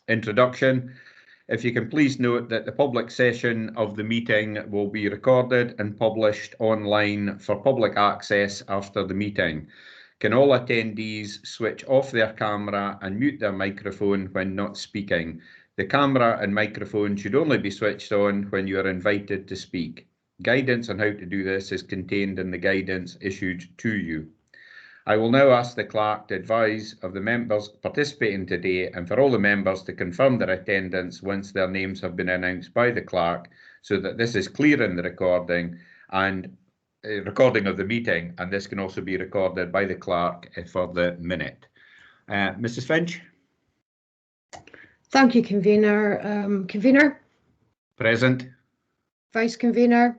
introduction. If you can please note that the public session of the meeting will be recorded and published online for public access after the meeting. Can all attendees switch off their camera and mute their microphone when not speaking? The camera and microphone should only be switched on when you are invited to speak. Guidance on how to do this is contained in the guidance issued to you. I will now ask the clerk to advise of the members participating today and for all the members to confirm their attendance once their names have been announced by the clerk, so that this is clear in the recording and recording of the meeting, and this can also be recorded by the clerk for the minute. Mrs. Finch? Thank you, Convener. Convener? Present. Vice Convener?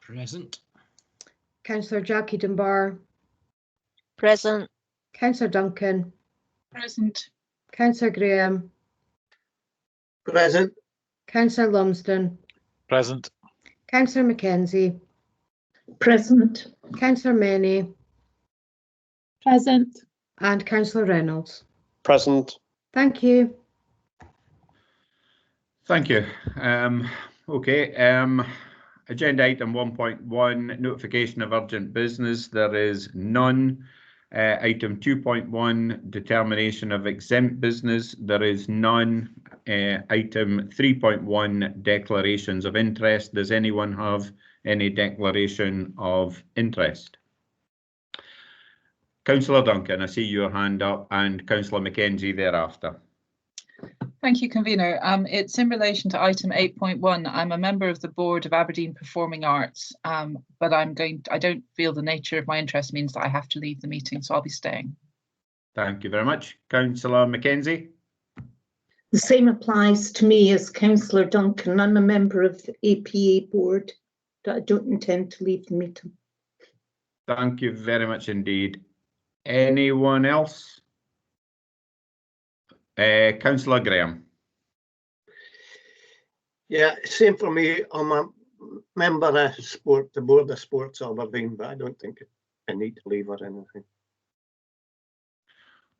Present. Councillor Jackie Dunbar? Present. Councillor Duncan? Present. Councillor Graham? Present. Councillor Lumsden? Present. Councillor Mackenzie? Present. Councillor Many? Present. And Councillor Reynolds? Present. Thank you. Thank you. Agenda item 1.1, notification of urgent business. There is none. Item 2.1, determination of exempt business. There is none. Item 3.1, declarations of interest. Does anyone have any declaration of interest? Councillor Duncan, I see your hand up, and Councillor Mackenzie thereafter. Thank you, Convener. It's in relation to item 8.1. I'm a member of the board of Aberdeen Performing Arts, but I don't feel the nature of my interest means that I have to leave the meeting, so I'll be staying. Thank you very much. Councillor Mackenzie? The same applies to me as Councillor Duncan. I'm a member of the APA board, but I don't intend to leave the meeting. Thank you very much indeed. Anyone else? Councillor Graham. Yeah, same for me. I'm a member of the Board of Sports Aberdeen, but I don't think I need to leave or anything.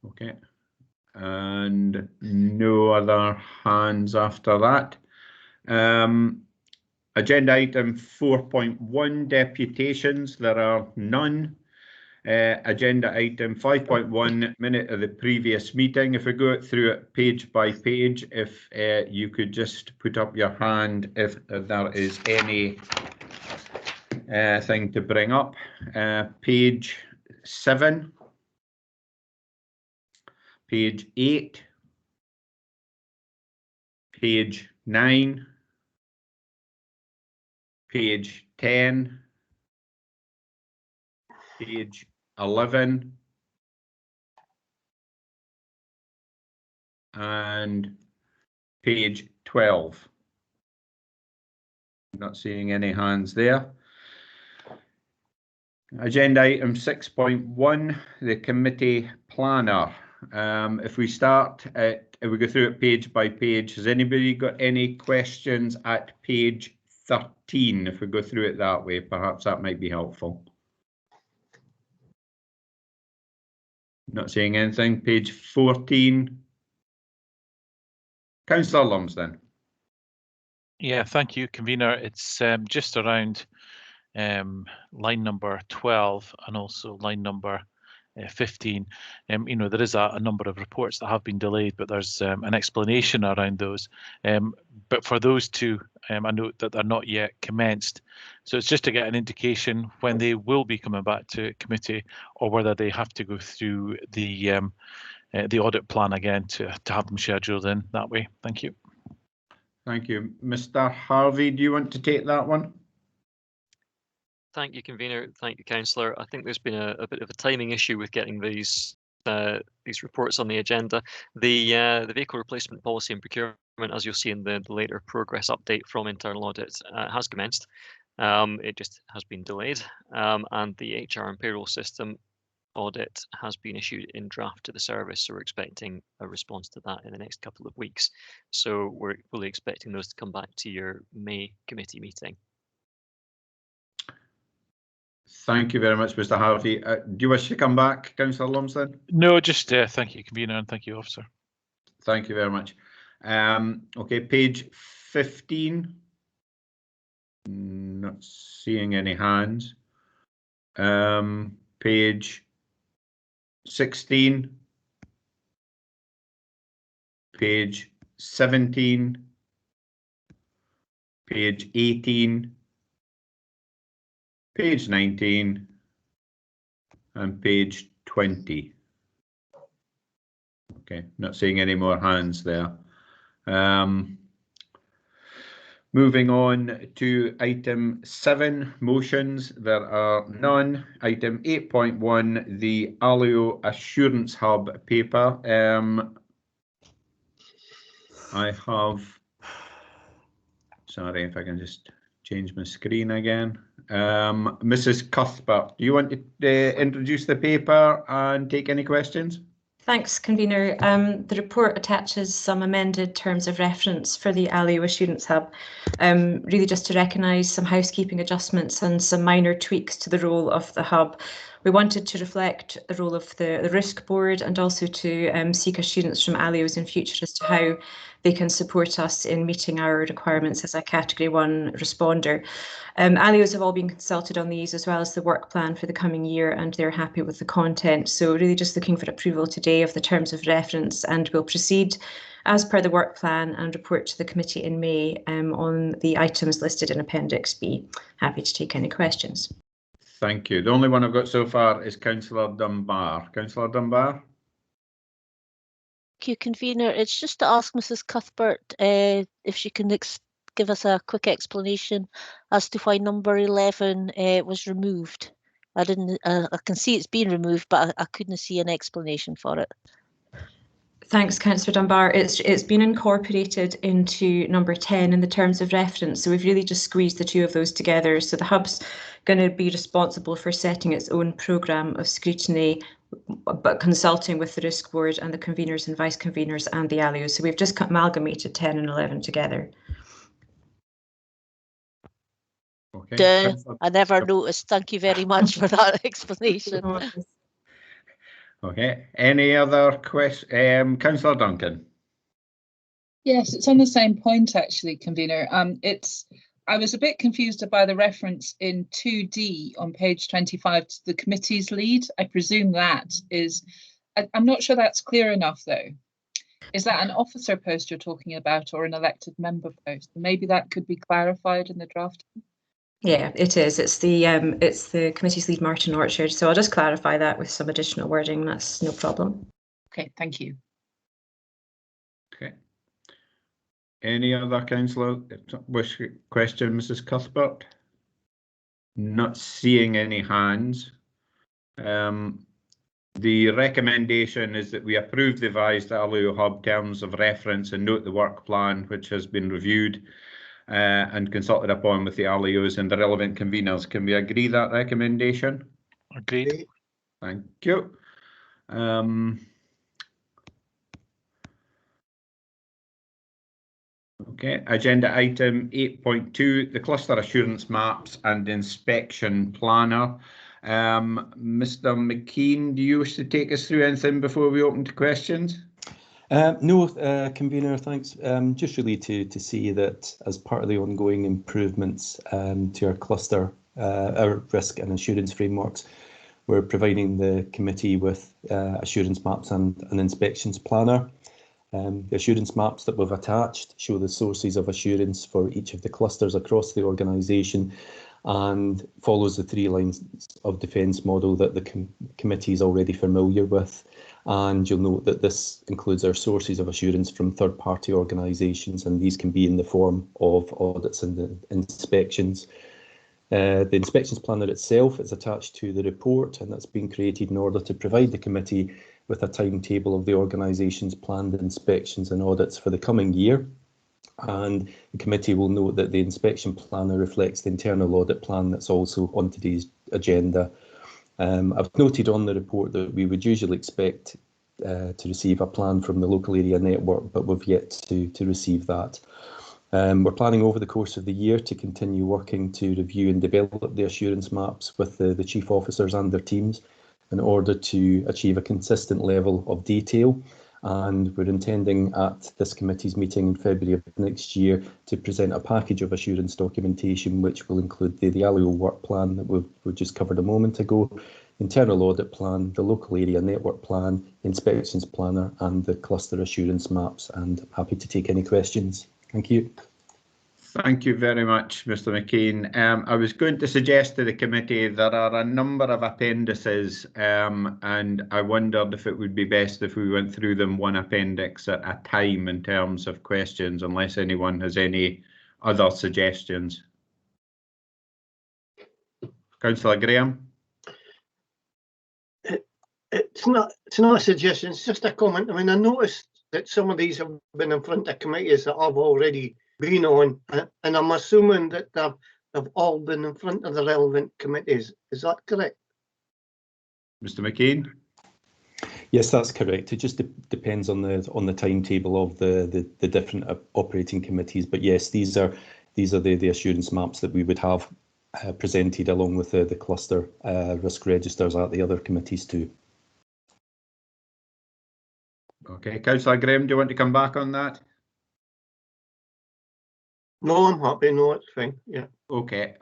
Okay. And no other hands after that. Agenda item 4.1, deputations. There are none. Agenda item 5.1, minute of the previous meeting. If we go through it page by page, if you could just put up your hand if there is any thing to bring up. Page 7, page 8, page 9, page 10, page 11, and page 12. Not seeing any hands there. Agenda item 6.1, the committee planner. If we start at, if we go through it page by page, has anybody got any questions at page 13? If we go through it that way, perhaps that might be helpful. Not seeing anything. Page 14. Councillor Lumsden. Yeah, thank you, Convener. It's just around line number 12 and also line number 15. You know, there is a number of reports that have been delayed, but there's an explanation around those. But for those two, I note that they're not yet commenced. So it's just to get an indication when they will be coming back to committee, or whether they have to go through the audit plan again to have them scheduled in that way. Thank you. Thank you. Mr. Harvey, do you want to take that one? Thank you, Convener. Thank you, Councillor. I think there's been a bit of a timing issue with getting these reports on the agenda. The vehicle replacement policy and procurement, as you'll see in the later progress update from Internal Audit, has commenced. It just has been delayed, and the HR and payroll system audit has been issued in draft to the service, so we're expecting a response to that in the next couple of weeks. So we're fully expecting those to come back to your May committee meeting. Thank you very much, Mr. Harvey. Do you wish to come back, Councillor Lumsden? No, just thank you, convener, and thank you, officer. Thank you very much. Okay, page 15. Not seeing any hands. Page 16. Page 17. Page 18. Page 19. And page 20. Okay, not seeing any more hands there. Moving on to item 7, motions. There are none. Item 8.1, the Alio Assurance Hub paper. I have, sorry if I can just change my screen again. Mrs. Cuthbert, do you want to introduce the paper and take any questions? Thanks, convener. The report attaches some amended terms of reference for the Alio Assurance Hub, really just to recognise some housekeeping adjustments and some minor tweaks to the role of the hub. We wanted to reflect the role of the risk board and also to seek assurance from Alios in future as to how they can support us in meeting our requirements as a Category 1 responder. Alios have all been consulted on these as well as the work plan for the coming year, and they're happy with the content. So really just looking for approval today of the terms of reference, and we'll proceed as per the work plan and report to the committee in May on the items listed in Appendix B. Happy to take any questions. Thank you. The only one I've got so far is Councillor Dunbar. Councillor Dunbar? Thank you, convener. It's just to ask Mrs. Cuthbert if she can give us a quick explanation as to why number 11 was removed. I can see it's been removed, but I couldn't see an explanation for it. Thanks, Councillor Dunbar. It's been incorporated into number 10 in the terms of reference, so we've really just squeezed the two of those together. So the hub's going to be responsible for setting its own programme of scrutiny, but consulting with the risk board and the conveners and vice conveners and the Alios. So we've just amalgamated 10 and 11 together. Okay. I never noticed. Thank you very much for that explanation. Okay. Any other questions? Councillor Duncan. Yes, it's on the same point actually, convener. I was a bit confused by the reference in 2D on page 25 to the committee's lead. I presume that is, I'm not sure that's clear enough though. Is that an officer post you're talking about or an elected member post? Maybe that could be clarified in the draft. Yeah, it is. It's the committee's lead, Martin Orchard. So I'll just clarify that with some additional wording. That's no problem. Okay, thank you. Okay. Any other councillor wish question, Mrs. Cuthbert? Not seeing any hands. The recommendation is that we approve the revised Alio Hub terms of reference and note the work plan, which has been reviewed and consulted upon with the Alios and the relevant conveners. Can we agree that recommendation? Agreed. Thank you. Okay, agenda item 8.2, the cluster assurance maps and inspection planner. Mr. McKean, do you wish to take us through anything before we open to questions? No, convener, thanks. Just really to see that as part of the ongoing improvements to our cluster, our risk and assurance frameworks, we're providing the committee with assurance maps and an inspections planner. The assurance maps that we've attached show the sources of assurance for each of the clusters across the organisation and follows the 3 lines of defence model that the committee is already familiar with. And you'll note that this includes our sources of assurance from third-party organisations, and these can be in the form of audits and inspections. The inspections planner itself is attached to the report, and that's been created in order to provide the committee with a timetable of the organisation's planned inspections and audits for the coming year. And the committee will note that the inspection planner reflects the internal audit plan that's also on today's agenda. I've noted on the report that we would usually expect to receive a plan from the local area network, but we've yet to receive that. We're planning over the course of the year to continue working to review and develop the assurance maps with the chief officers and their teams in order to achieve a consistent level of detail. And we're intending at this committee's meeting in February of next year to present a package of assurance documentation which will include the ALIO work plan that we've just covered a moment ago, internal audit plan, the local area network plan, inspections planner and the cluster assurance maps. And I'm happy to take any questions. Thank you. Thank you very much, Mr. McKean. I was going to suggest to the committee there are a number of appendices, and I wondered if it would be best if we went through them one appendix at a time in terms of questions, unless anyone has any other suggestions. Councillor Graham? It's not a suggestion, it's just a comment. I mean, I noticed that some of these have been in front of committees that I've already been on, and I'm assuming that they've all been in front of the relevant committees. Is that correct? Mr. McKean? Yes, that's correct. It just depends on the timetable of the different operating committees. But yes, these are the assurance maps that we would have presented along with the cluster risk registers at the other committees too. Okay, Councillor Graham, do you want to come back on that? No, I'm happy. No, it's fine. Yeah. Okay.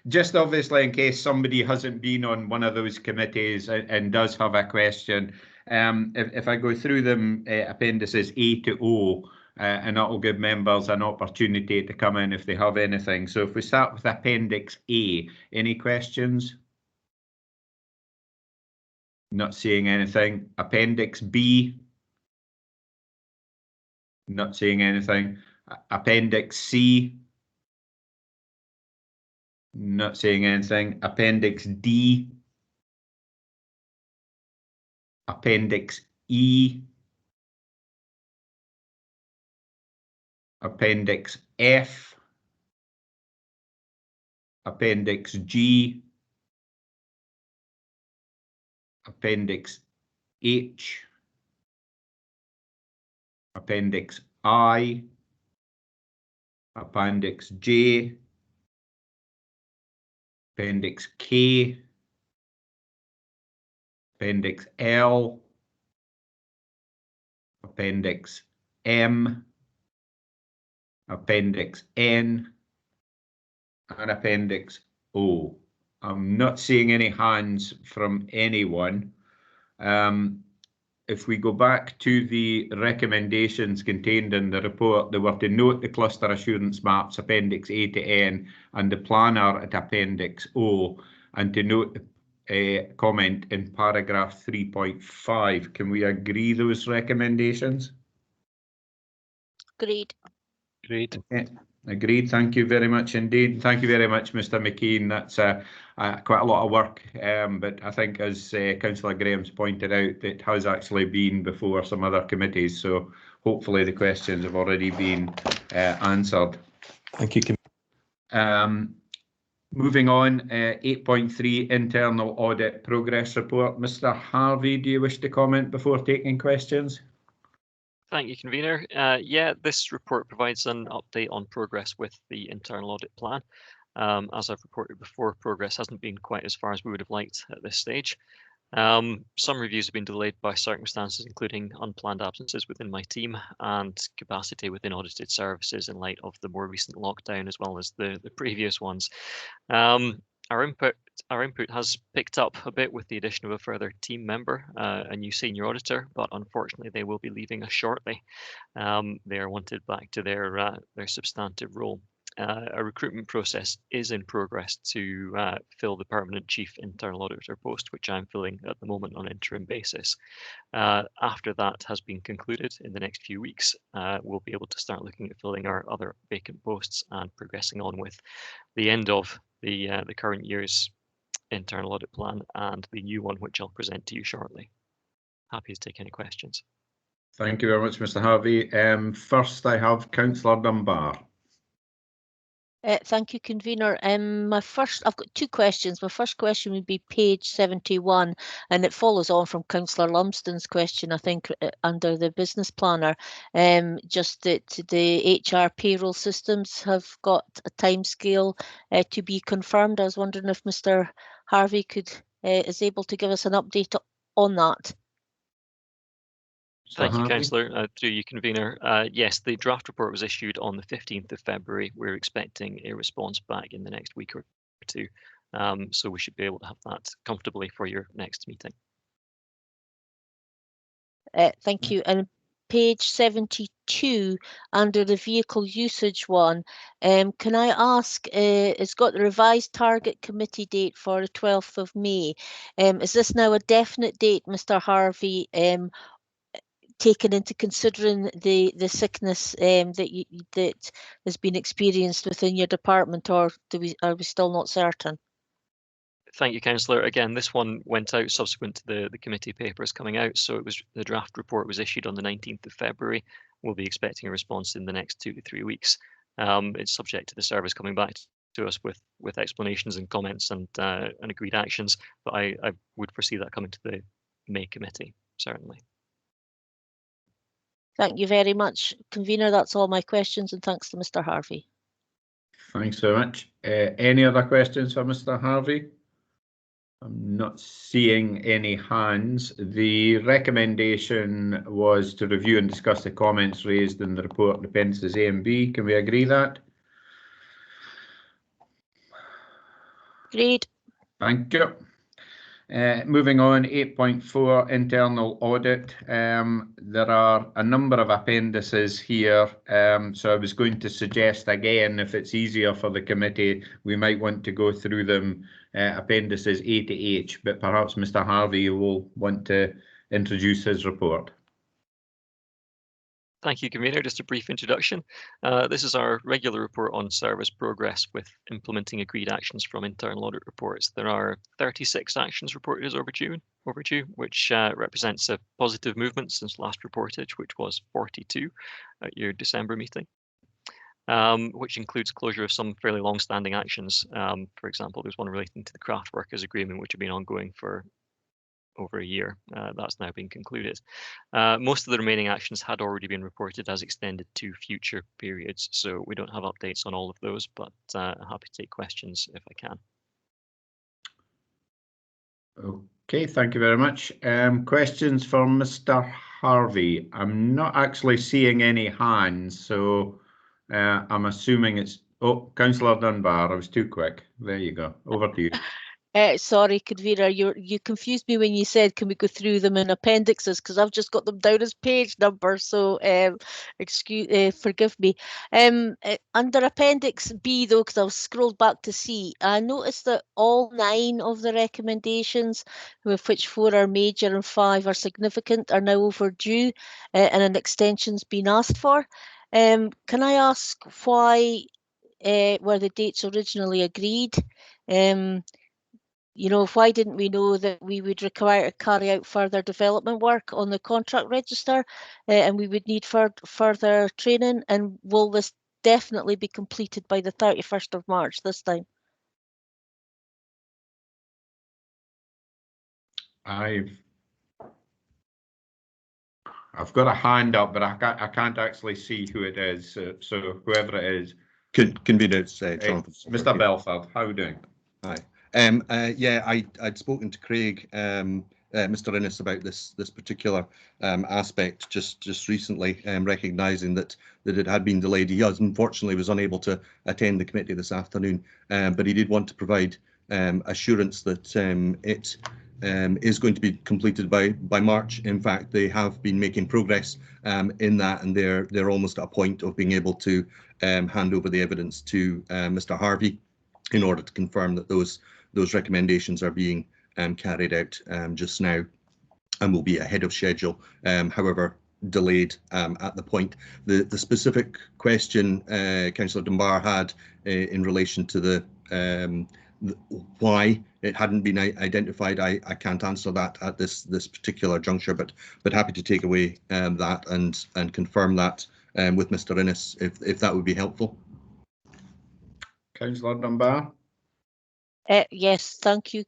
Just obviously in case somebody hasn't been on one of those committees and does have a question, if I go through them, appendices A to O, and that will give members an opportunity to come in if they have anything. So if we start with Appendix A, any questions? Not seeing anything. Appendix B? Not seeing anything. Appendix C? Not seeing anything. Appendix D? Appendix E? Appendix F? Appendix G? Appendix H? Appendix I? Appendix J? Appendix K? Appendix L? Appendix M? Appendix N? And Appendix O. I'm not seeing any hands from anyone. If we go back to the recommendations contained in the report, they were to note the cluster assurance maps, Appendix A to N, and the planner at Appendix O, and to note a comment in paragraph 3.5. Can we agree those recommendations? Agreed. Agreed. Okay. Agreed. Thank you very much indeed. Thank you very much, Mr. McKean. That's quite a lot of work, but I think, as Councillor Graham's pointed out, it has actually been before some other committees, so hopefully the questions have already been answered. Thank you. Moving on, 8.3 Internal Audit Progress Report. Mr. Harvey, do you wish to comment before taking questions? Thank you, Convener. Yeah, this report provides an update on progress with the internal audit plan. As I've reported before, progress hasn't been quite as far as we would have liked at this stage. Some reviews have been delayed by circumstances, including unplanned absences within my team and capacity within audited services in light of the more recent lockdown, as well as the previous ones. Our input has picked up a bit with the addition of a further team member, a new senior auditor, but unfortunately they will be leaving us shortly. They are wanted back to their substantive role. A recruitment process is in progress to fill the permanent chief internal auditor post, which I'm filling at the moment on an interim basis. After that has been concluded in the next few weeks, we'll be able to start looking at filling our other vacant posts and progressing on with the end of the current year's internal audit plan and the new one, which I'll present to you shortly. Happy to take any questions. Thank you very much, Mr. Harvey. First, I have Councillor Dunbar. Thank you, convener. I've got two questions. My first question would be page 71, and it follows on from Councillor Lumsden's question, I think, under the business planner. Just that the HR payroll systems have got a timescale to be confirmed. I was wondering if Mr. Harvey is able to give us an update on that. Thank you, Councillor. Through you, convener. Yes, the draft report was issued on the 15th of February. We're expecting a response back in the next week or two. So we should be able to have that comfortably for your next meeting. Thank you. And page 72, under the vehicle usage one, can I ask, it's got the revised target committee date for the 12th of May. Is this now a definite date, Mr. Harvey, taken into considering the sickness that has been experienced within your department, or are we still not certain? Thank you, Councillor. Again, this one went out subsequent to the committee papers coming out, so the draft report was issued on the 19th of February. We'll be expecting a response in the next 2 to 3 weeks. It's subject to the service coming back to us with explanations and comments and agreed actions, but I would foresee that coming to the May committee, certainly. Thank you very much, convener. That's all my questions, and thanks to Mr. Harvey. Thanks very much. Any other questions for Mr. Harvey? I'm not seeing any hands. The recommendation was to review and discuss the comments raised in the report appendices A and B. Can we agree that? Agreed. Thank you. Moving on, 8.4 internal audit. There are a number of appendices here, so I was going to suggest again, if it's easier for the committee, we might want to go through them, appendices A to H, but perhaps Mr. Harvey will want to introduce his report. Thank you, convener. Just a brief introduction. This is our regular report on service progress with implementing agreed actions from internal audit reports. There are 36 actions reported as overdue, which represents a positive movement since last reported, which was 42 at your December meeting, which includes closure of some fairly long-standing actions. For example, there's one relating to the craft workers agreement, which had been ongoing for over a year. That's now been concluded. Most of the remaining actions had already been reported as extended to future periods, so we don't have updates on all of those, but I'm happy to take questions if I can. Okay, thank you very much. Questions for Mr. Harvey? I'm not actually seeing any hands, so I'm assuming it's... Oh, Councillor Dunbar, I was too quick. There you go. Over to you. Sorry, convener, you confused me when you said, can we go through them in appendixes, because I've just got them down as page numbers, so forgive me. Under Appendix B, though, because I've scrolled back to C, I noticed that all 9 of the recommendations, of which 4 are major and 5 are significant, are now overdue, and an extension's been asked for. Can I ask why were the dates originally agreed? You know, why didn't we know that we would require to carry out further development work on the contract register, and we would need further training? And will this definitely be completed by the 31st of March this time? I've got a hand up, but I can't actually see who it is. So whoever it is, convener, Jonathan. Mr. Belford, how are we doing? Hi. Yeah, I'd spoken to Craig, Mr. Innes, about this particular aspect just recently, recognising that it had been delayed. He unfortunately was unable to attend the committee this afternoon, but he did want to provide assurance that it is going to be completed by March. In fact, they have been making progress in that, and they're almost at a point of being able to hand over the evidence to Mr. Harvey in order to confirm that those recommendations are being carried out just now and will be ahead of schedule, however delayed at the point. The specific question Councillor Dunbar had in relation to the why it hadn't been identified, I can't answer that at this particular juncture, but happy to take away that and confirm that with Mr. Innes if that would be helpful. Councillor Dunbar. Yes, thank you,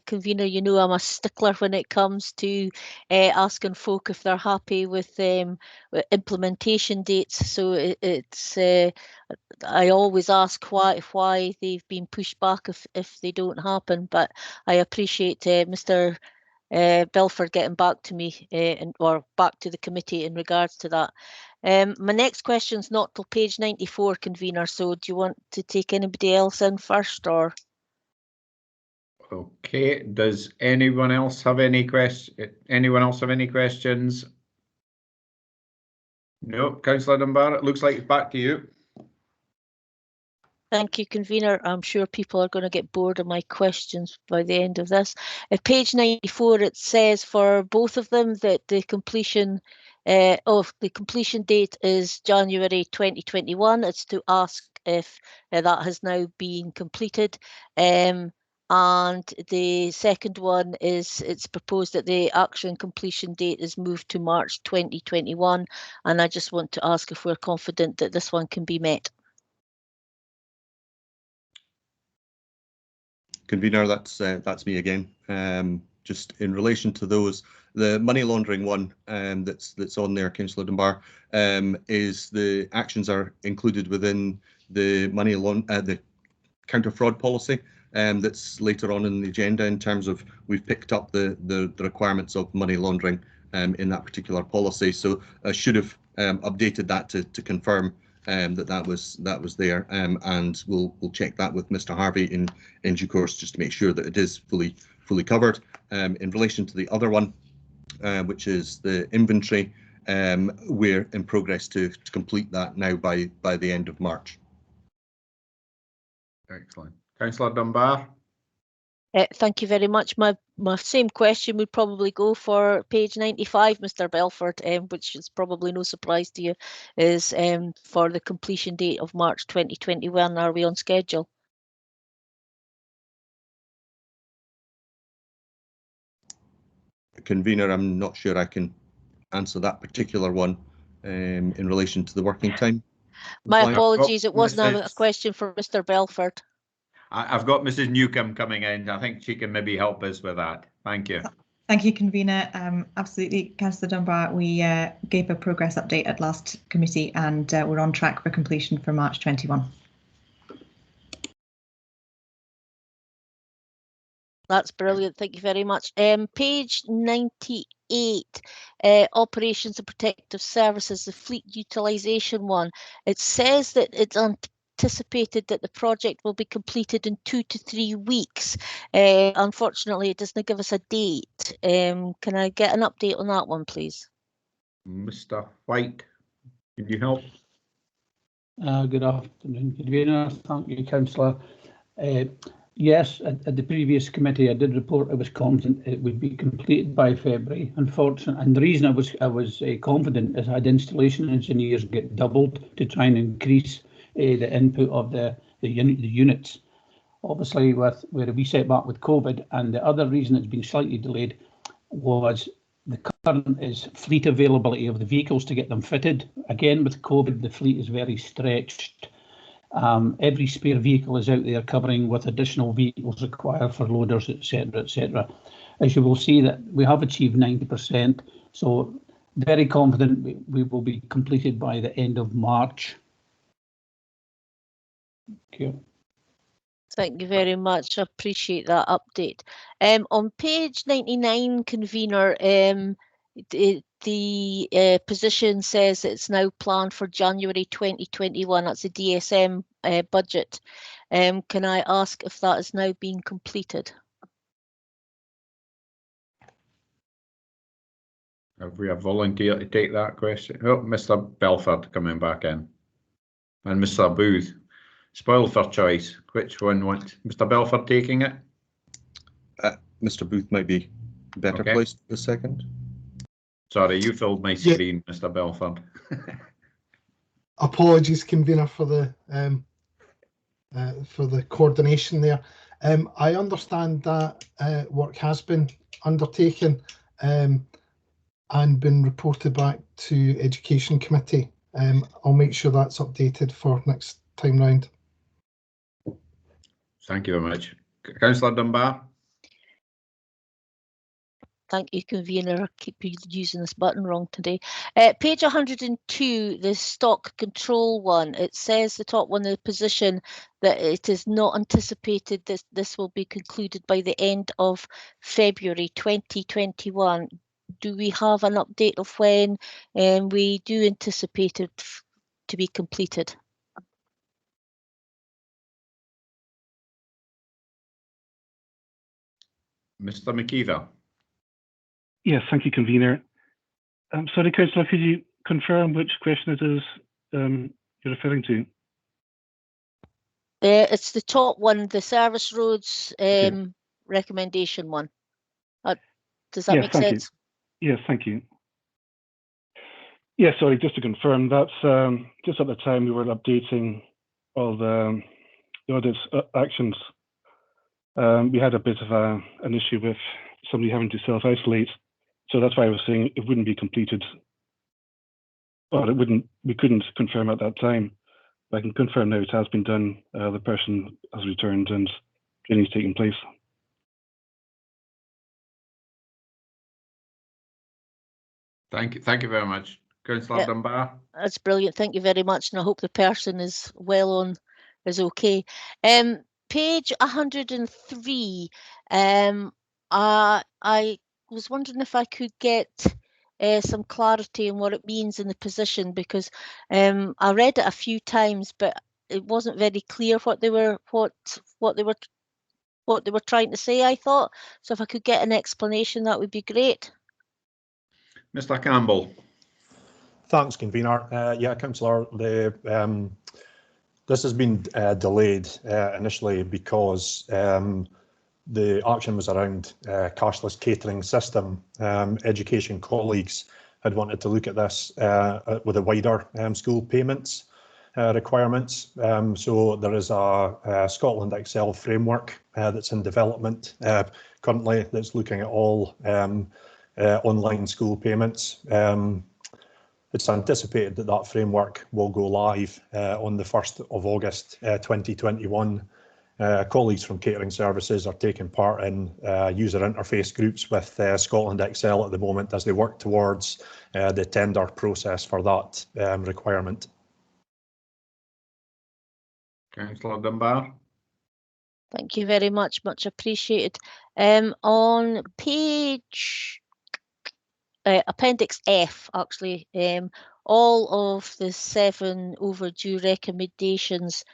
convener. You know I'm a stickler when it comes to asking folk if they're happy with implementation dates. So it's I always ask why they've been pushed back if they don't happen. But I appreciate Mr. Belford getting back to me or back to the committee in regards to that. My next question's not till page 94, convener. So do you want to take anybody else in first, or? Okay, does anyone else have any questions? No, Councillor Dunbar, it looks like it's back to you. Thank you, convener. I'm sure people are going to get bored of my questions by the end of this. At page 94, it says for both of them that the completion date is January 2021. It's to ask if that has now been completed. And the second one is it's proposed that the action completion date is moved to March 2021. And I just want to ask if we're confident that this one can be met. Convener, that's me again. Just in relation to those, the money laundering one that's on there, Councillor Dunbar, is the actions are included within the the counter fraud policy that's later on in the agenda. In terms of, we've picked up the requirements of money laundering in that particular policy. So I should have updated that to confirm that was there, and we'll check that with Mr. Harvey in due course, just to make sure that it is fully covered. In relation to the other one, which is the inventory, we're in progress to complete that now by the end of March. Excellent. Councillor Dunbar. Thank you very much. My same question would probably go for page 95, Mr. Belford, which is probably no surprise to you, is for the completion date of March 2021. Are we on schedule? Convener, I'm not sure I can answer that particular one in relation to the working time. My apologies, it wasn't a question for Mr. Belford. I've got Mrs. Newcombe coming in. I think she can maybe help us with that. Thank you. Thank you, convener. Absolutely, Councillor Dunbar. We gave a progress update at last committee, and we're on track for completion for March 21. That's brilliant. Thank you very much. Page 98, operations and protective services, the fleet utilisation one. It says that it's anticipated that the project will be completed in 2 to 3 weeks. Unfortunately, it doesn't give us a date. Can I get an update on that one, please? Mr. White, can you help? Good afternoon, convener. Thank you, councillor. Yes, at the previous committee, I did report I was confident it would be completed by February. Unfortunately, and the reason I was confident is I had installation engineers get doubled to try and increase the input of the units. Obviously, with a wee setback with COVID, and the other reason it's been slightly delayed was the current is fleet availability of the vehicles to get them fitted. Again, with COVID, the fleet is very stretched. Every spare vehicle is out there covering with additional vehicles required for loaders, etc., etc. As you will see, that we have achieved 90%, so very confident we will be completed by the end of March. Thank you. Thank you very much. I appreciate that update. On page 99, convener, the position says it's now planned for January 2021. That's a DSM budget. Can I ask if that is now being completed? Have we a volunteer to take that question? Oh, Mr. Belford coming back in. And Mr. Booth. Spoil for choice. Which one wants Mr. Belford taking it? Mr. Booth might be better placed for a second. Sorry, you filled my screen, yeah. Mr. Belford. Apologies, convener, for the coordination there. I understand that work has been undertaken and been reported back to Education Committee. I'll make sure that's updated for next time round. Thank you very much. Councillor Dunbar. Thank you, convener. I keep using this button wrong today. Page 102, the stock control one. It says the top one, the position, that it is not anticipated that this will be concluded by the end of February 2021. Do we have an update of when we do anticipate it to be completed? Mr. McKeever. Yes, thank you, convener. Sorry, Councillor, could you confirm which question it is you're referring to? It's the top one, the service roads recommendation one. Does that make sense? Yes, thank you. Yes, sorry, just to confirm, that's just at the time we were updating all the audit actions. We had a bit of an issue with somebody having to self-isolate. So that's why I was saying it wouldn't be completed, or we couldn't confirm at that time. I can confirm now it has been done. The person has returned and training is taking place. Thank you very much. Councillor Dunbar. That's brilliant. Thank you very much. And I hope the person is is okay. Page 103. I was wondering if I could get some clarity on what it means in the position, because I read it a few times, but it wasn't very clear what they were trying to say, I thought. So if I could get an explanation, that would be great. Mr. Campbell. Thanks, convener. Yeah, councillor, this has been delayed initially because the action was around cashless catering system. Education colleagues had wanted to look at this with a wider school payments requirements. So there is a Scotland Excel framework that's in development currently that's looking at all online school payments. It's anticipated that that framework will go live on the 1st of August 2021. Colleagues from catering services are taking part in user interface groups with Scotland Excel at the moment as they work towards the tender process for that requirement. Councillor Dunbar. Thank you very much, much appreciated. On page Appendix F, actually, all of the 7 overdue recommendations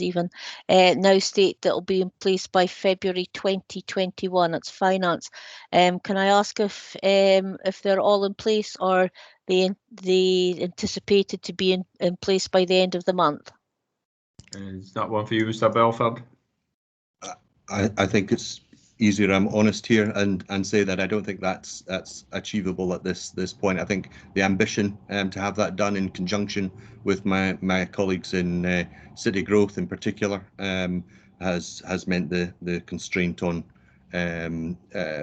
even, now state that will be in place by February 2021. That's finance. Can I ask if they're all in place, or they anticipated to be in place by the end of the month? Is that one for you, Mr. Belford? I think it's easier. I'm honest here and say that I don't think that's achievable at this point. I think the ambition to have that done in conjunction with my colleagues in city growth in particular has meant the constraint on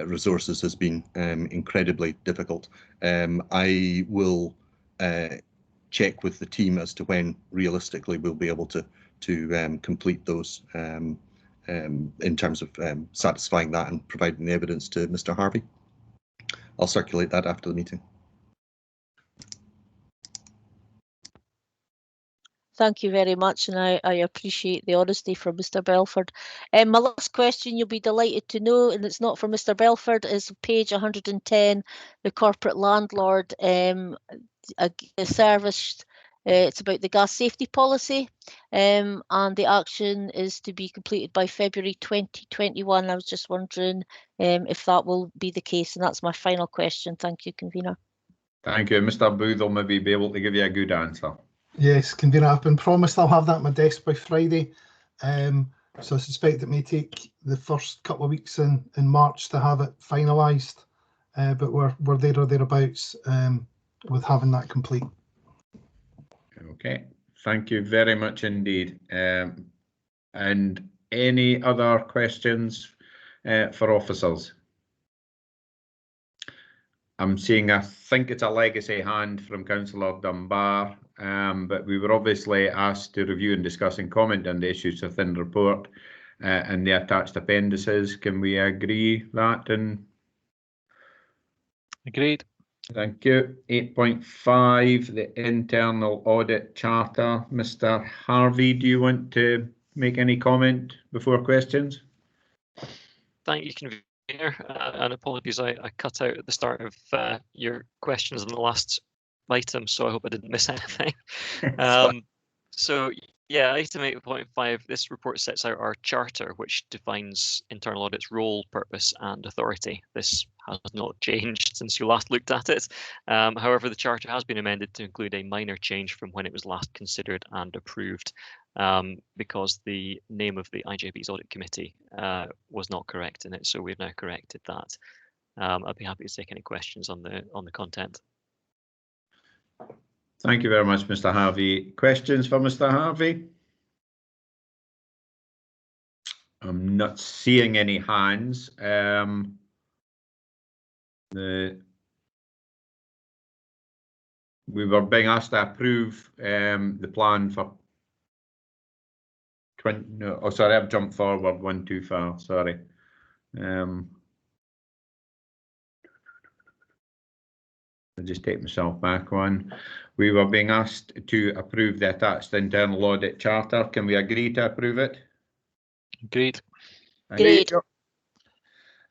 resources has been incredibly difficult. I will check with the team as to when realistically we'll be able to complete those in terms of satisfying that and providing the evidence to Mr. Harvey. I'll circulate that after the meeting. Thank you very much, and I appreciate the honesty from Mr. Belford. My last question, you'll be delighted to know, and it's not for Mr. Belford, is page 110, the corporate landlord service. It's about the gas safety policy, and the action is to be completed by February 2021. I was just wondering if that will be the case, and that's my final question. Thank you, convener. Thank you. Mr. Booth will maybe be able to give you a good answer. Yes, convener, I've been promised I'll have that on my desk by Friday. So I suspect it may take the first couple of weeks in March to have it finalised, but we're there or thereabouts with having that complete. Okay, thank you very much indeed. And any other questions for officers? I'm seeing, I think it's a legacy hand from Councillor Dunbar, but we were obviously asked to review and discuss and comment on the issues within the report and the attached appendices. Can we agree that? And agreed. Thank you. 8.5, the Internal Audit Charter. Mr. Harvey, do you want to make any comment before questions? Thank you, Convener, and apologies, I cut out at the start of your questions in the last item, so I hope I didn't miss anything. So yeah, item 8.5, this report sets out our charter, which defines internal audit's role, purpose and authority. This has not changed since you last looked at it. However, the charter has been amended to include a minor change from when it was last considered and approved, because the name of the IJB's audit committee was not correct in it, so we've now corrected that. I'd be happy to take any questions on the content. Thank you very much, Mr. Harvey. Questions for Mr. Harvey? I'm not seeing any hands. We were being asked to approve the plan for 20. No, oh, sorry, I've jumped forward one too far. Sorry. I'll just take myself back one. We were being asked to approve the attached internal audit charter. Can we agree to approve it? Agreed. Agreed.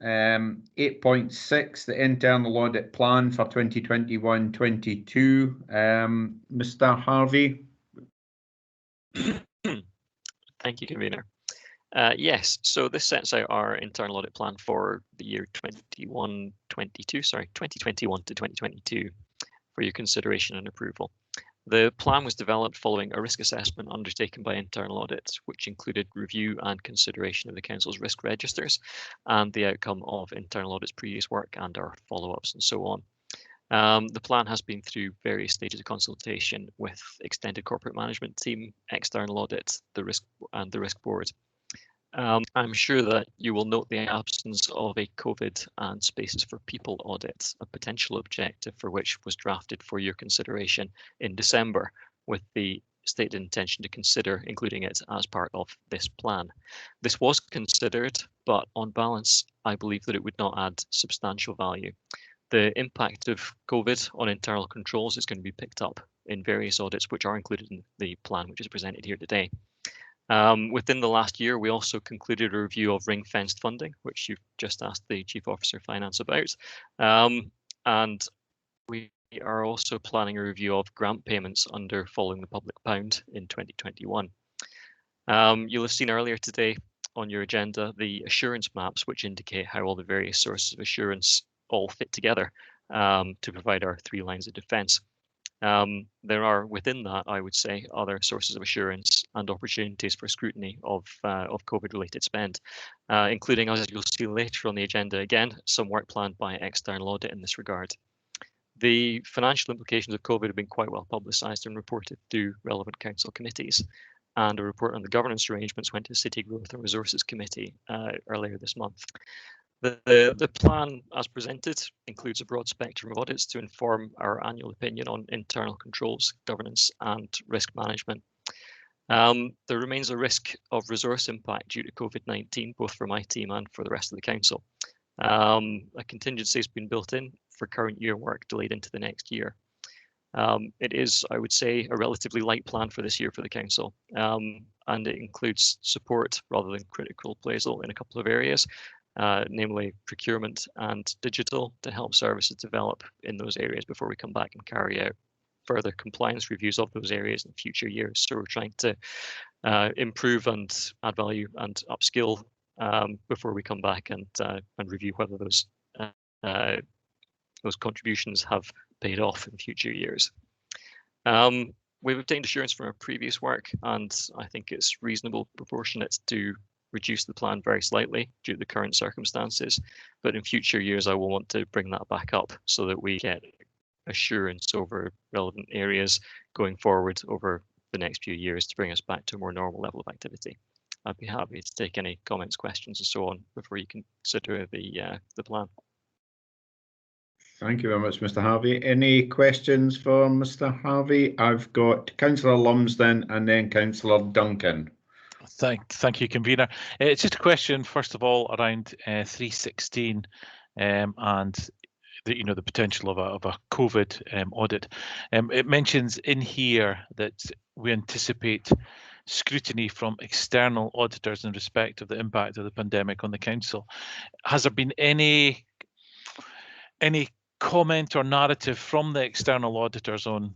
8.6, the internal audit plan for 2021-22. Mr. Harvey. Thank you, Convener. Yes, so this sets out our internal audit plan for the year 2021 to 2022 for your consideration and approval. The plan was developed following a risk assessment undertaken by Internal Audit, which included review and consideration of the Council's risk registers and the outcome of Internal Audit's previous work and our follow-ups and so on. The plan has been through various stages of consultation with extended corporate management team, External Audit, the risk board. I'm sure that you will note the absence of a COVID and Spaces for People audit, a potential objective for which was drafted for your consideration in December, with the stated intention to consider including it as part of this plan. This was considered, but on balance, I believe that it would not add substantial value. The impact of COVID on internal controls is going to be picked up in various audits which are included in the plan which is presented here today. Within the last year, we also concluded a review of ring-fenced funding, which you've just asked the Chief Officer of Finance about. And we are also planning a review of grant payments under Following the Public Pound in 2021. You'll have seen earlier today on your agenda the assurance maps, which indicate how all the various sources of assurance all fit together to provide our 3 lines of defence. There are within that, I would say, other sources of assurance and opportunities for scrutiny of COVID-related spend, including, as you'll see later on the agenda, again, some work planned by External Audit in this regard. The financial implications of COVID have been quite well publicised and reported through relevant council committees, and a report on the governance arrangements went to City Growth and Resources Committee earlier this month. The plan, as presented, includes a broad spectrum of audits to inform our annual opinion on internal controls, governance and risk management. There remains a risk of resource impact due to COVID-19, both for my team and for the rest of the council. A contingency has been built in for current year work delayed into the next year. It is, I would say, a relatively light plan for this year for the council, and it includes support rather than critical appraisal in a couple of areas. Namely procurement and digital, to help services develop in those areas before we come back and carry out further compliance reviews of those areas in future years. So we're trying to improve and add value and upskill before we come back and review whether those contributions have paid off in future years. We've obtained assurance from our previous work, and I think it's reasonable, proportionate to reduce the plan very slightly due to the current circumstances, but in future years I will want to bring that back up so that we get assurance over relevant areas going forward over the next few years to bring us back to a more normal level of activity. I'd be happy to take any comments, questions and so on before you consider the plan. Thank you very much, Mr. Harvey. Any questions for Mr. Harvey? I've got Councillor Lumsden and then Councillor Duncan. Thank you, convener. It's just a question, first of all, around 316 and the potential of a COVID audit. It mentions in here that we anticipate scrutiny from external auditors in respect of the impact of the pandemic on the council. Has there been any comment or narrative from the external auditors on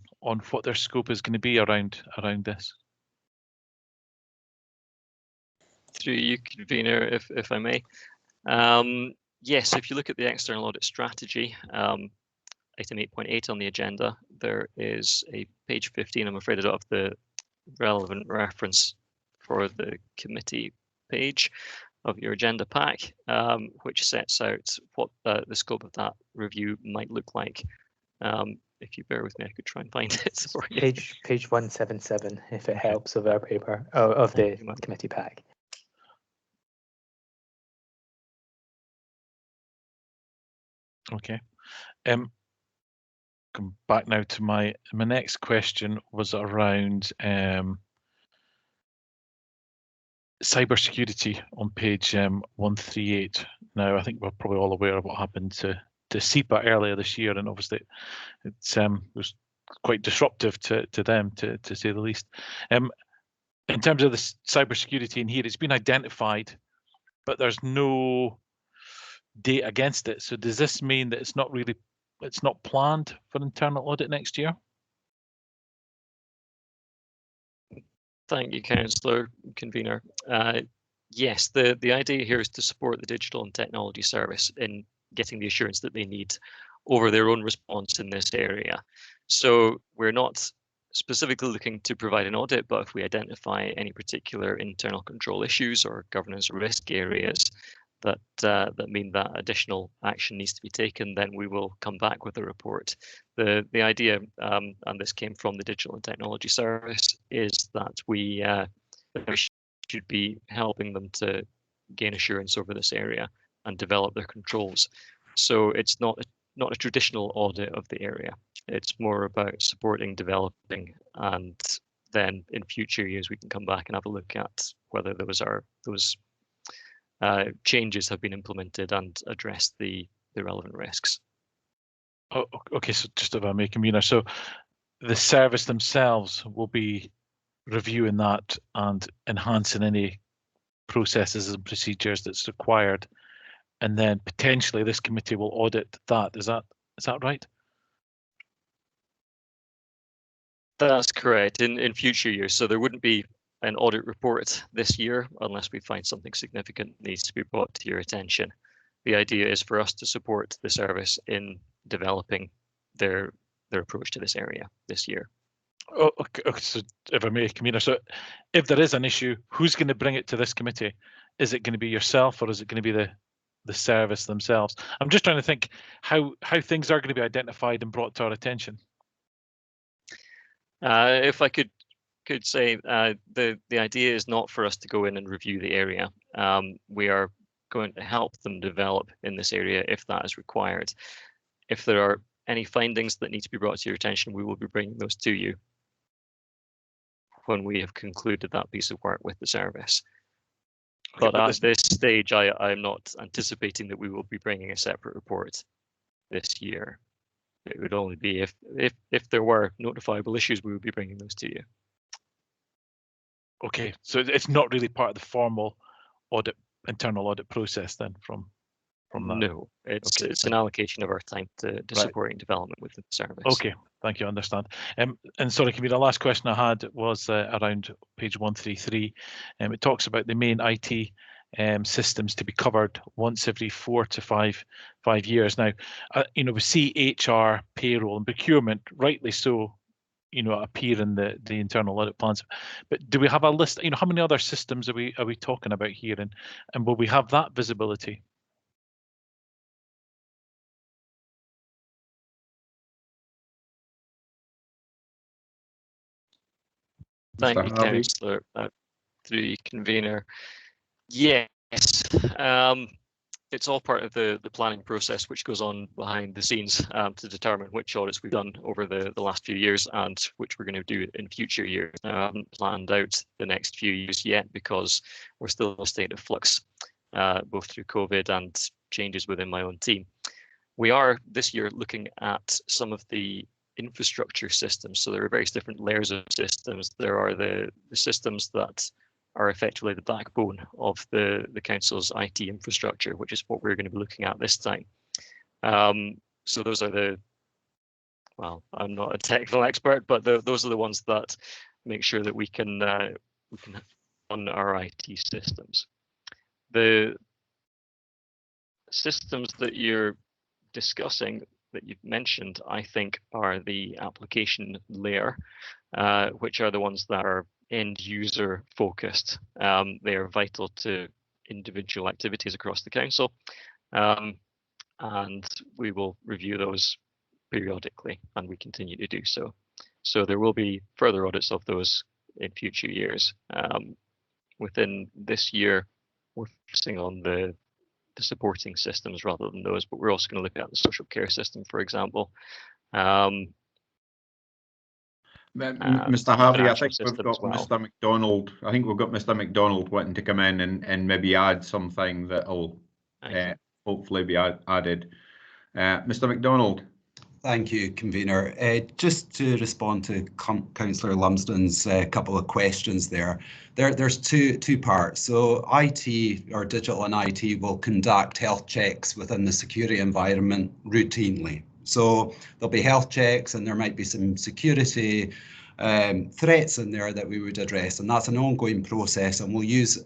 what their scope is going to be around this? Through you, convener, if I may. Yes, if you look at the external audit strategy, item 8.8 on the agenda, there is a page 15. I'm afraid I don't have the relevant reference for the committee page of your agenda pack, which sets out what the scope of that review might look like. If you bear with me, I could try and find it for you. Page 177, if it helps, of our paper, of the committee pack. Okay. Come back now to my next question was around cybersecurity on page 138. Now, I think we're probably all aware of what happened to SEPA earlier this year, and obviously it was quite disruptive to them, to say the least. In terms of the cybersecurity in here, it's been identified, but there's no date against it. So does this mean that it's not planned for internal audit next year? Thank you, Councillor, convener. Yes, the idea here is to support the digital and technology service in getting the assurance that they need over their own response in this area. So we're not specifically looking to provide an audit, but if we identify any particular internal control issues or governance risk areas that mean that additional action needs to be taken, then we will come back with a report. The idea, and this came from the Digital and Technology Service, is that we should be helping them to gain assurance over this area and develop their controls. So it's not a traditional audit of the area. It's more about supporting, developing, and then in future years we can come back and have a look at whether those changes have been implemented and address the relevant risks. Oh, okay, so just if I may, convener, so the service themselves will be reviewing that and enhancing any processes and procedures that's required, and then potentially this committee will audit that. Is that right? That's correct. In future years, so there wouldn't be an audit report this year unless we find something significant needs to be brought to your attention. The idea is for us to support the service in developing their approach to this area this year. Oh, okay, so if I may, convener, so if there is an issue, who's going to bring it to this committee? Is it going to be yourself, or is it going to be the service themselves? I'm just trying to think how things are going to be identified and brought to our attention. If I could say, the idea is not for us to go in and review the area. We are going to help them develop in this area if that is required. If there are any findings that need to be brought to your attention, we will be bringing those to you when we have concluded that piece of work with the service. But at this stage, I'm not anticipating that we will be bringing a separate report this year. It would only be if there were notifiable issues, we would be bringing those to you. Okay, so it's not really part of the formal internal audit process then from that? No, it's an allocation of our time to supporting development within the service. Okay, thank you, I understand. And sorry, the last question I had was around page 133. It talks about the main IT systems to be covered once every 4 to 5 years. Now, we see HR, payroll, and procurement, rightly so, appear in the internal audit plans. But do we have a list? How many other systems are we talking about here, and will we have that visibility? Thank you, Councillor. Through convener. Yes. it's all part of the planning process which goes on behind the scenes to determine which audits we've done over the last few years and which we're going to do in future years. Now, I haven't planned out the next few years yet because we're still in a state of flux, both through COVID and changes within my own team. We are this year looking at some of the infrastructure systems. So there are various different layers of systems. There are the systems that are effectively the backbone of the council's IT infrastructure, which is what we're going to be looking at this time. So those are well, I'm not a technical expert, but those are the ones that make sure that we can run our IT systems. The systems that you're discussing, that you've mentioned, I think are the application layer, which are the ones that are end user focused. They are vital to individual activities across the council, and we will review those periodically, and we continue to do so. So there will be further audits of those in future years. Within this year, we're focusing on the supporting systems rather than those, but we're also going to look at the social care system, for example. Mr. Harvey, I think we've got well. Mr. McDonald. I think we've got Mr. McDonald wanting to come in and maybe add something that'll hopefully be added. Mr. McDonald. Thank you, convener. Just to respond to Councillor Lumsden's couple of questions there. There's two parts. So IT, or digital and IT, will conduct health checks within the security environment routinely. So there'll be health checks and there might be some security threats in there that we would address, and that's an ongoing process, and we'll use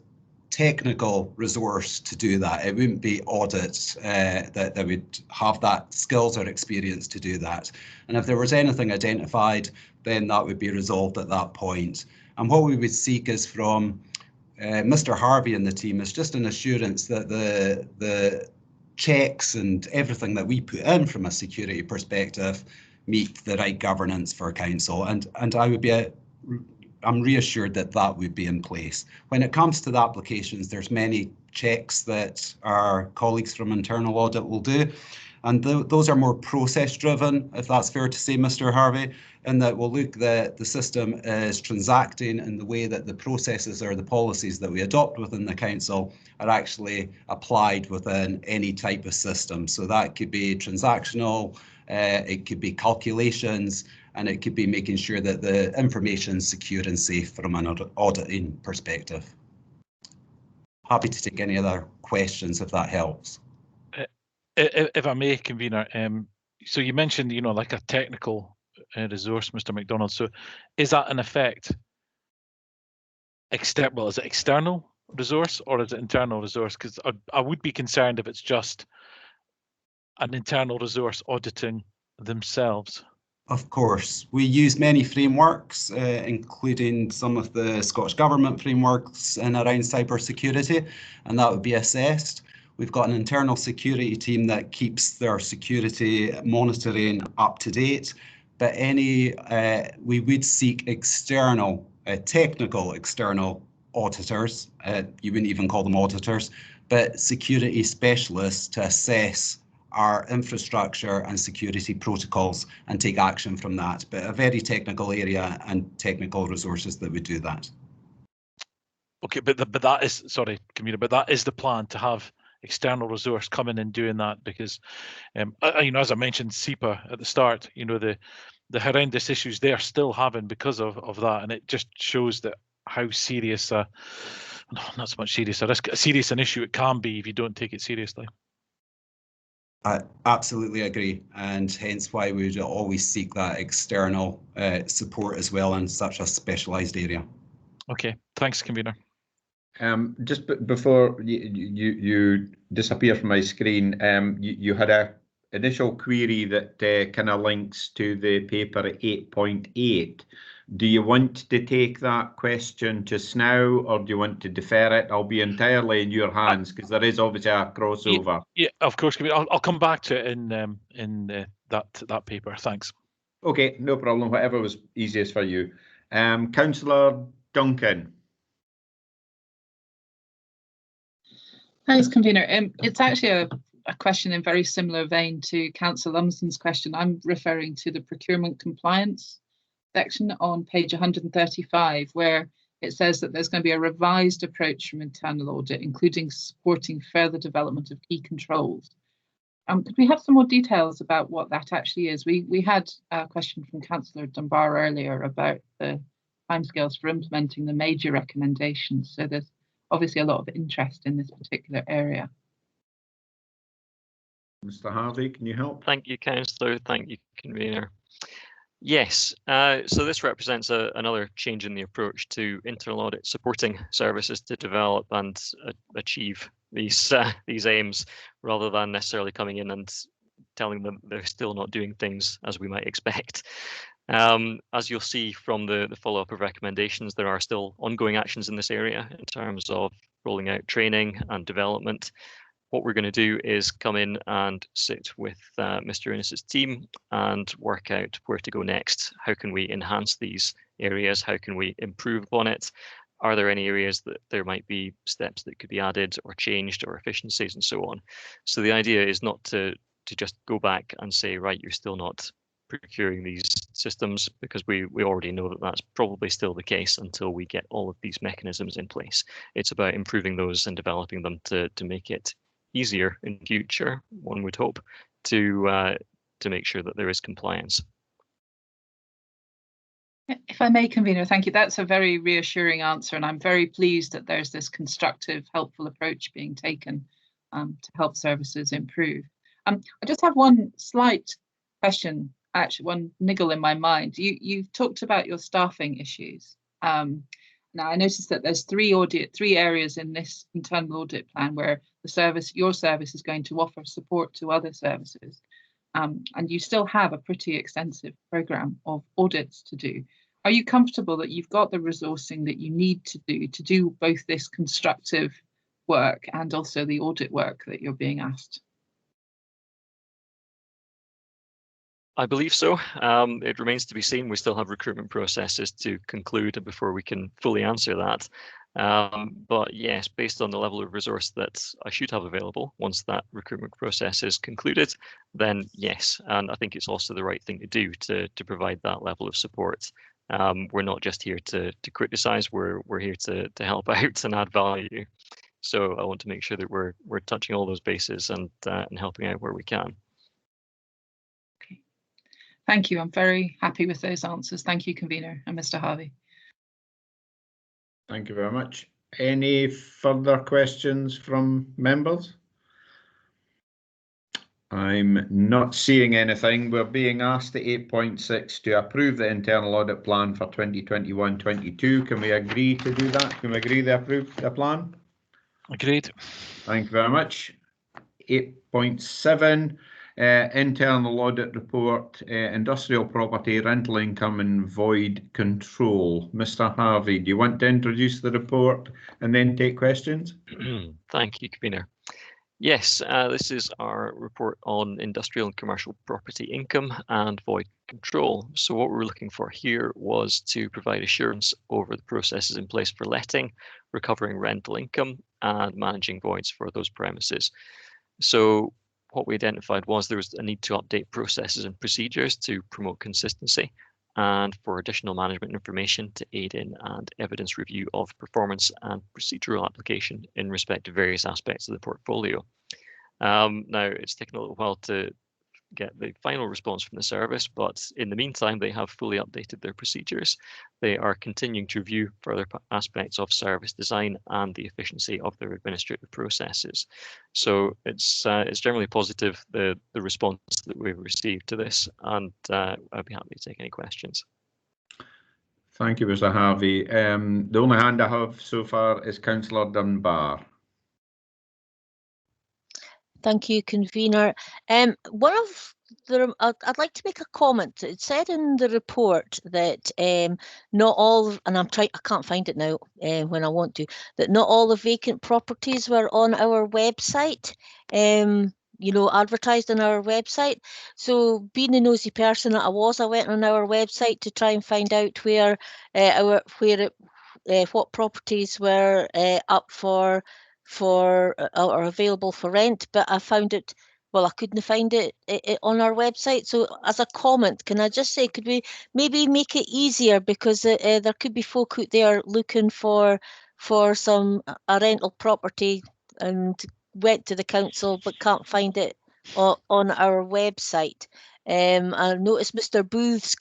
technical resource to do that. It wouldn't be audits that would have that skills or experience to do that. And if there was anything identified, then that would be resolved at that point. And what we would seek is from Mr. Harvey and the team is just an assurance that the checks and everything that we put in from a security perspective meet the right governance for council. And I would be I'm reassured that that would be in place. When it comes to the applications, there's many checks that our colleagues from Internal Audit will do, and those are more process driven, if that's fair to say, Mr. Harvey, in that we'll look that the system is transacting in the way that the processes or the policies that we adopt within the council are actually applied within any type of system. So that could be transactional, it could be calculations, and it could be making sure that the information is secure and safe from an auditing perspective. Happy to take any other questions if that helps. If I may, convener, so you mentioned, like a technical resource, Mr. McDonald. So is that in effect well, is it external resource or is it internal resource? Because I would be concerned if it's just an internal resource auditing themselves. Of course, we use many frameworks, including some of the Scottish Government frameworks in around cybersecurity, and that would be assessed. We've got an internal security team that keeps their security monitoring up to date, but we would seek external, technical external auditors, you wouldn't even call them auditors, but security specialists to assess our infrastructure and security protocols and take action from that. But a very technical area and technical resources that would do that. Okay, but that is, sorry, convener, but that is the plan, to have external resource coming and doing that, because as I mentioned SEPA at the start, the horrendous issues they're still having because of that, and it just shows that how serious not so much serious a risk, serious an issue it can be if you don't take it seriously. I absolutely agree, and hence why we would always seek that external support as well in such a specialised area. Okay, thanks, convener. Just before you disappear from my screen, you had a initial query that kind of links to the paper 8.8. Do you want to take that question just now, or do you want to defer it? I'll be entirely in your hands because there is obviously a crossover. Yeah, of course. I'll come back to it in that paper. Thanks. Okay, no problem. Whatever was easiest for you. Councillor Duncan. Thanks, convener. It's actually a question in very similar vein to Councillor Lumsden's question. I'm referring to the procurement compliance section on page 135, where it says that there's going to be a revised approach from internal audit, including supporting further development of key controls. Could we have some more details about what that actually is? We had a question from Councillor Dunbar earlier about the timescales for implementing the major recommendations. So there's obviously a lot of interest in this particular area. Mr. Harvey, can you help? Thank you, Councillor. Thank you, convener. Yes, so this represents another change in the approach to internal audit supporting services to develop and achieve these aims, rather than necessarily coming in and telling them they're still not doing things as we might expect. As you'll see from the follow-up of recommendations, there are still ongoing actions in this area in terms of rolling out training and development. What we're going to do is come in and sit with Mr. Innes's team and work out where to go next. How can we enhance these areas? How can we improve upon it? Are there any areas that there might be steps that could be added or changed, or efficiencies and so on? So the idea is not to just go back and say, right, you're still not procuring these systems, because we already know that that's probably still the case until we get all of these mechanisms in place. It's about improving those and developing them to make it easier in future, one would hope, to make sure that there is compliance. If I may, convener, thank you. That's a very reassuring answer, and I'm very pleased that there's this constructive, helpful approach being taken to help services improve. I just have one slight question, actually, one niggle in my mind. You've talked about your staffing issues. Now, I noticed that there's three areas in this internal audit plan where your service is going to offer support to other services. And you still have a pretty extensive programme of audits to do. Are you comfortable that you've got the resourcing that you need to do both this constructive work and also the audit work that you're being asked? I believe so. It remains to be seen. We still have recruitment processes to conclude before we can fully answer that. But yes, based on the level of resource that I should have available once that recruitment process is concluded, then yes. And I think it's also the right thing to do to provide that level of support. We're not just here to criticise, we're here to help out and add value. So I want to make sure that we're touching all those bases and helping out where we can. Thank you. I'm very happy with those answers. Thank you, convener, and Mr. Harvey. Thank you very much. Any further questions from members? I'm not seeing anything. We're being asked at 8.6 to approve the internal audit plan for 2021-22. Can we agree to do that? Can we agree to approve the plan? Agreed. Thank you very much. 8.7. Internal audit report, industrial property, rental income and void control. Mr. Harvey, do you want to introduce the report and then take questions? Thank you, convener. Yes, this is our report on industrial and commercial property income and void control. So what we're looking for here was to provide assurance over the processes in place for letting, recovering rental income and managing voids for those premises. So what we identified was there was a need to update processes and procedures to promote consistency and for additional management information to aid in and evidence review of performance and procedural application in respect to various aspects of the portfolio. Now, it's taken a little while to get the final response from the service, but in the meantime, they have fully updated their procedures. They are continuing to review further aspects of service design and the efficiency of their administrative processes. So it's generally positive, the response that we've received to this, and I'd be happy to take any questions. Thank you, Mr. Harvey. The only hand I have so far is Councillor Dunbar. Thank you, convener. I'd like to make a comment. It said in the report that not all, and I can't find it now when I want to, that not all the vacant properties were on our website, advertised on our website. So being a nosy person that I was, I went on our website to try and find out what properties were up for for or available for rent, but I found it, well, I couldn't find it on our website. So as a comment, can I just say, could we maybe make it easier, because there could be folk out there looking for a rental property and went to the council but can't find it on our website. I noticed Mr. Booth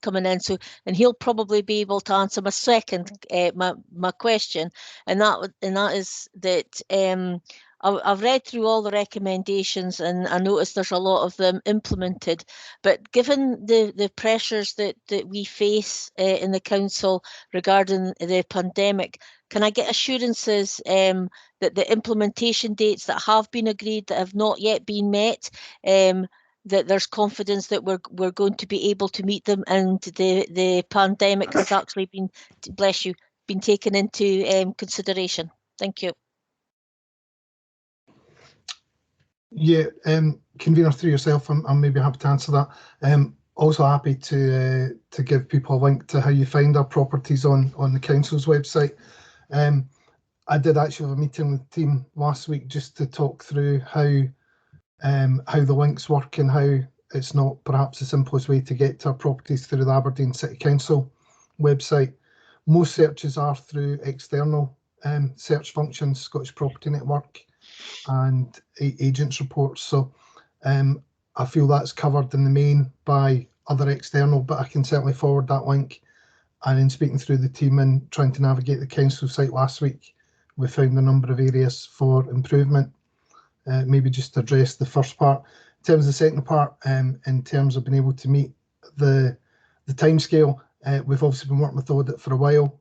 coming in, so, and he'll probably be able to answer my second my question, and that is that I've read through all the recommendations, and I noticed there's a lot of them implemented. But given the pressures that we face in the council regarding the pandemic, can I get assurances that the implementation dates that have been agreed that have not yet been met, that there's confidence that we're going to be able to meet them, and the pandemic has actually been, bless you, been taken into consideration? Thank you. Yeah, convener, through yourself, I'm maybe happy to answer that. Also happy to give people a link to how you find our properties on the council's website. I did actually have a meeting with the team last week just to talk through how the links work and how it's not perhaps the simplest way to get to our properties through the Aberdeen City Council website. Most searches are through external search functions, Scottish Property Network and agents reports. So I feel that's covered in the main by other external, but I can certainly forward that link. And in speaking through the team and trying to navigate the council site last week, we found a number of areas for improvement. Maybe just to address the first part. In terms of the second part, in terms of being able to meet the timescale, we've obviously been working with Audit for a while.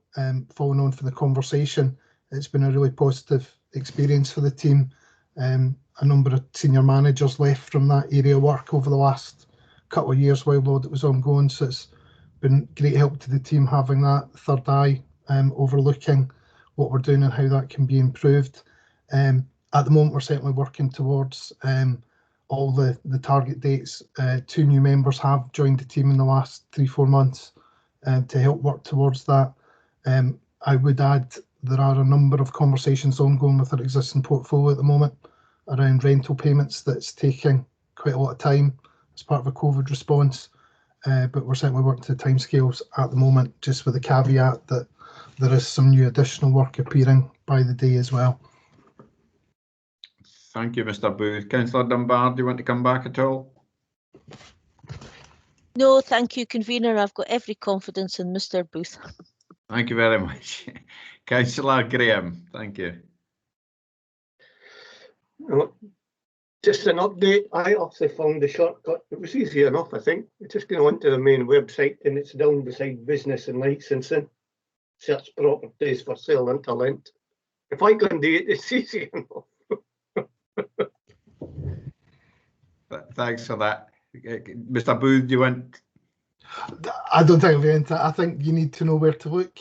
Following on from the conversation, it's been a really positive experience for the team. A number of senior managers left from that area of work over the last couple of years while the audit was ongoing, so it's been great help to the team having that third eye overlooking what we're doing and how that can be improved. At the moment, we're certainly working towards all the target dates. 2 new members have joined the team in the last 3-4 months to help work towards that. I would add there are a number of conversations ongoing with our existing portfolio at the moment around rental payments that's taking quite a lot of time as part of a COVID response. But we're certainly working to timescales at the moment, just with the caveat that there is some new additional work appearing by the day as well. Thank you, Mr. Booth. Councillor Dunbar, do you want to come back at all? No, thank you, convener. I've got every confidence in Mr. Booth. Thank you very much. Councillor Graham, thank you. Just an update. I also found the shortcut. It was easy enough, I think. It's just going onto the main website, and it's down beside business and licensing. Search properties for sale and talent. If I can do it, it's easy enough. Thanks for that. Mr. Booth, do you want? I don't think I've into it. I think you need to know where to look.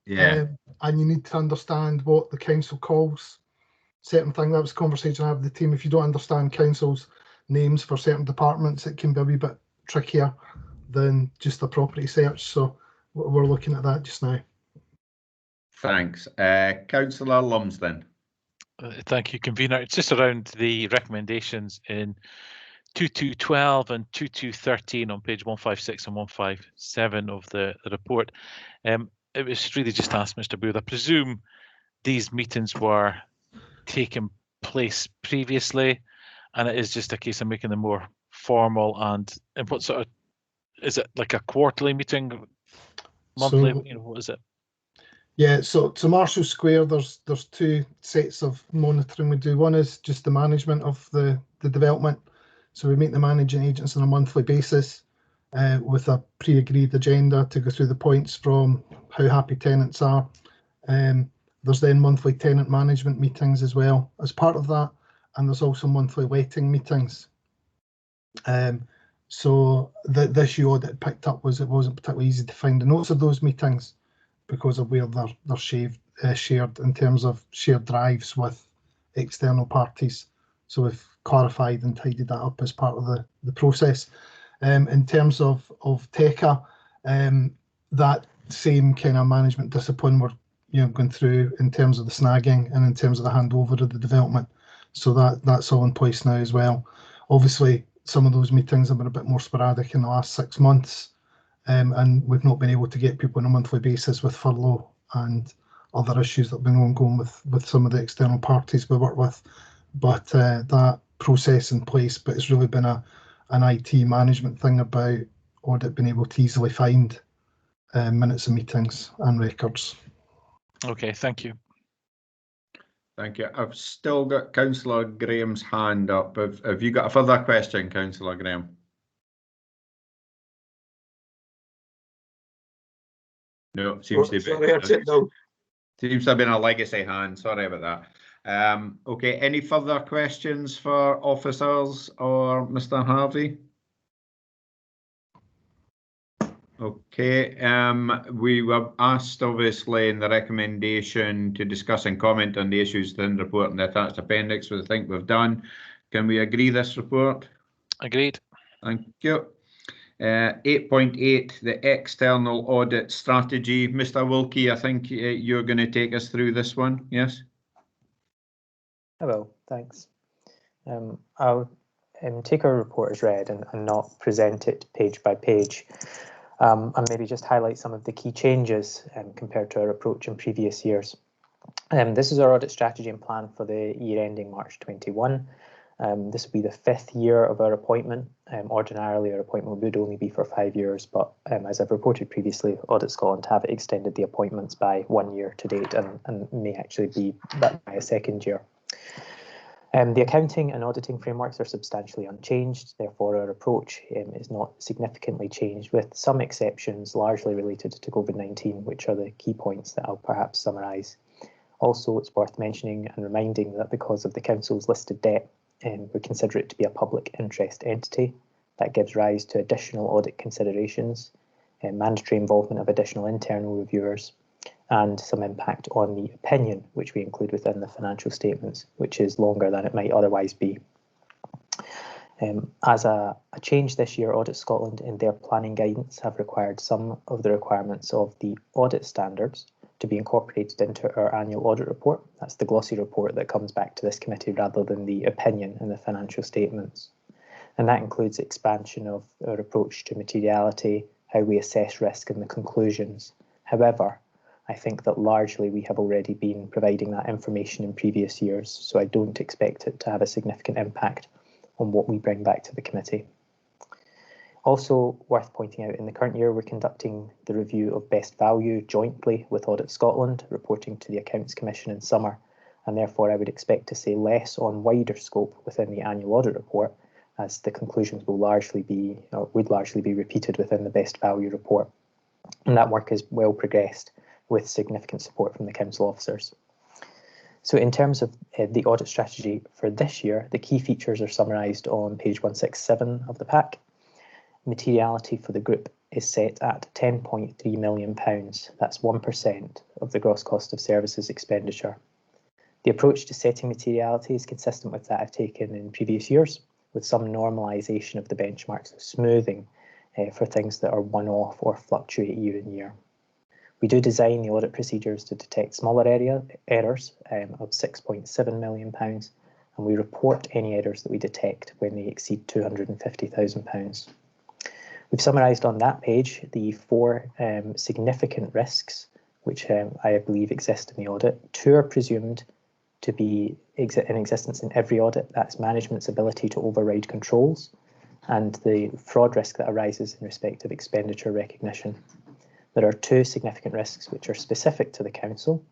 Yeah. And you need to understand what the council calls certain things. That was a conversation I had with the team. If you don't understand council's names for certain departments, it can be a wee bit trickier than just a property search. So we're looking at that just now. Thanks. Councillor Lumsden. Thank you, convener. It's just around the recommendations in 2212 and 2213 on page 156 and 157 of the report. It was really just to ask Mr. Booth, I presume these meetings were taking place previously, and it is just a case of making them more formal. And what sort of, is it like a quarterly meeting, monthly? So, what is it? Yeah, so Marshall Square, there's 2 sets of monitoring we do. One is just the management of the development. So we meet the managing agents on a monthly basis with a pre-agreed agenda to go through the points from how happy tenants are. There's then monthly tenant management meetings as well as part of that, and there's also monthly letting meetings. So the issue Audit picked up was it wasn't particularly easy to find the notes of those meetings because of where they're shared in terms of shared drives with external parties. So we've clarified and tidied that up as part of the process. In terms of TECA, that same kind of management discipline, we're going through in terms of the snagging and in terms of the handover of the development. So that's all in place now as well. Obviously, some of those meetings have been a bit more sporadic in the last 6 months, and we've not been able to get people on a monthly basis with furlough and other issues that have been ongoing with some of the external parties we work with. But that process in place, but it's really been an IT management thing about audit being able to easily find minutes of meetings and records. Okay, thank you. Thank you. I've still got Councillor Graham's hand up. Have you got a further question, Councillor Graham? No, seems to be. Seems to have been a legacy hand. Sorry about that. Okay, any further questions for officers or Mr. Harvey? Okay, we were asked obviously in the recommendation to discuss and comment on the issues within the report and the attached appendix, which I think we've done. Can we agree this report? Agreed. Thank you. 8.8, the external audit strategy. Mr. Wilkie, I think you're going to take us through this one, yes? I will, thanks. I'll take our report as read and not present it page by page, and maybe just highlight some of the key changes compared to our approach in previous years. This is our audit strategy and plan for the year ending March 21. This will be the 5th year of our appointment. Ordinarily, our appointment would only be for 5 years, but as I've reported previously, Audit Scotland have extended the appointments by 1 year to date and may actually be back by a 2nd year. The accounting and auditing frameworks are substantially unchanged, therefore our approach is not significantly changed, with some exceptions largely related to COVID-19, which are the key points that I'll perhaps summarise. Also, it's worth mentioning and reminding that because of the Council's listed debt, we consider it to be a public interest entity. That gives rise to additional audit considerations, mandatory involvement of additional internal reviewers, and some impact on the opinion, which we include within the financial statements, which is longer than it might otherwise be. As a change this year, Audit Scotland in their planning guidance have required some of the requirements of the audit standards to be incorporated into our annual audit report. That's the glossy report that comes back to this committee rather than the opinion in the financial statements. And that includes expansion of our approach to materiality, how we assess risk and the conclusions. However, I think that largely we have already been providing that information in previous years, so I don't expect it to have a significant impact on what we bring back to the committee. Also worth pointing out, in the current year, we're conducting the review of best value jointly with Audit Scotland, reporting to the Accounts Commission in summer, and therefore I would expect to say less on wider scope within the annual audit report, as the conclusions will largely be, or would largely be repeated within the best value report. And that work is well progressed with significant support from the Council officers. So in terms of the audit strategy for this year, the key features are summarised on page 167 of the pack. Materiality for the group is set at £10.3 million. That's 1% of the gross cost of services expenditure. The approach to setting materiality is consistent with that I've taken in previous years, with some normalisation of the benchmarks, smoothing for things that are one-off or fluctuate year in year. We do design the audit procedures to detect smaller errors of £6.7 million, and we report any errors that we detect when they exceed £250,000. We've summarised on that page the 4 significant risks which I believe exist in the audit. 2 are presumed to be in existence in every audit. That's management's ability to override controls and the fraud risk that arises in respect of expenditure recognition. There are 2 significant risks which are specific to the Council.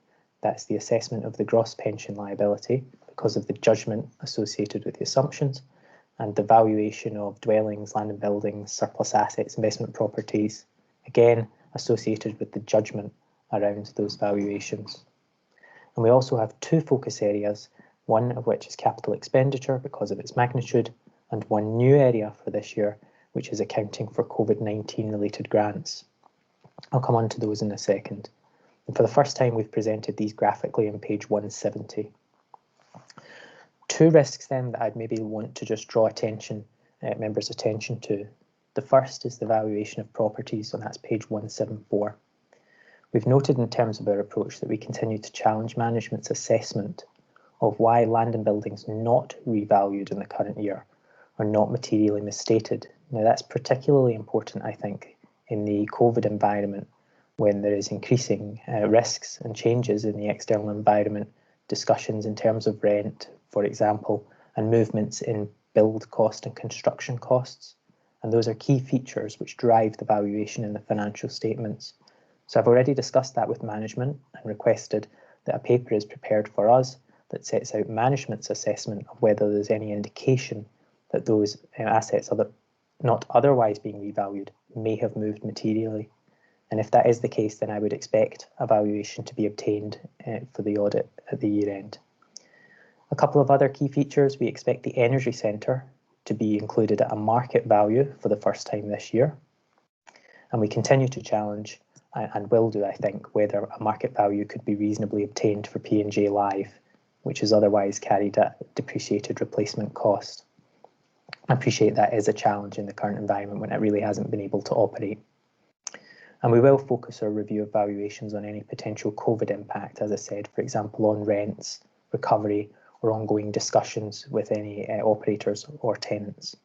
That's the assessment of the gross pension liability because of the judgment associated with the assumptions, and the valuation of dwellings, land and buildings, surplus assets, investment properties, again associated with the judgment around those valuations. And we also have 2 focus areas, one of which is capital expenditure because of its magnitude, and one new area for this year, which is accounting for COVID-19 related grants. I'll come on to those in a second. And for the first time, we've presented these graphically on page 170. 2 risks then that I'd maybe want to just draw members' attention to. The first is the valuation of properties, and that's page 174. We've noted in terms of our approach that we continue to challenge management's assessment of why land and buildings not revalued in the current year are not materially misstated. Now, that's particularly important, I think, in the COVID environment, when there is increasing risks and changes in the external environment, discussions in terms of rent, for example, and movements in build cost and construction costs. And those are key features which drive the valuation in the financial statements. So I've already discussed that with management and requested that a paper is prepared for us that sets out management's assessment of whether there's any indication that those assets not otherwise being revalued may have moved materially. And if that is the case, then I would expect a valuation to be obtained for the audit at the year end. A couple of other key features: we expect the energy centre to be included at a market value for the first time this year. And we continue to challenge, and will do, I think, whether a market value could be reasonably obtained for P&J Live, which is otherwise carried at depreciated replacement cost. I appreciate that is a challenge in the current environment when it really hasn't been able to operate. And we will focus our review of valuations on any potential COVID impact, as I said, for example, on rents, recovery, or ongoing discussions with any operators or tenants.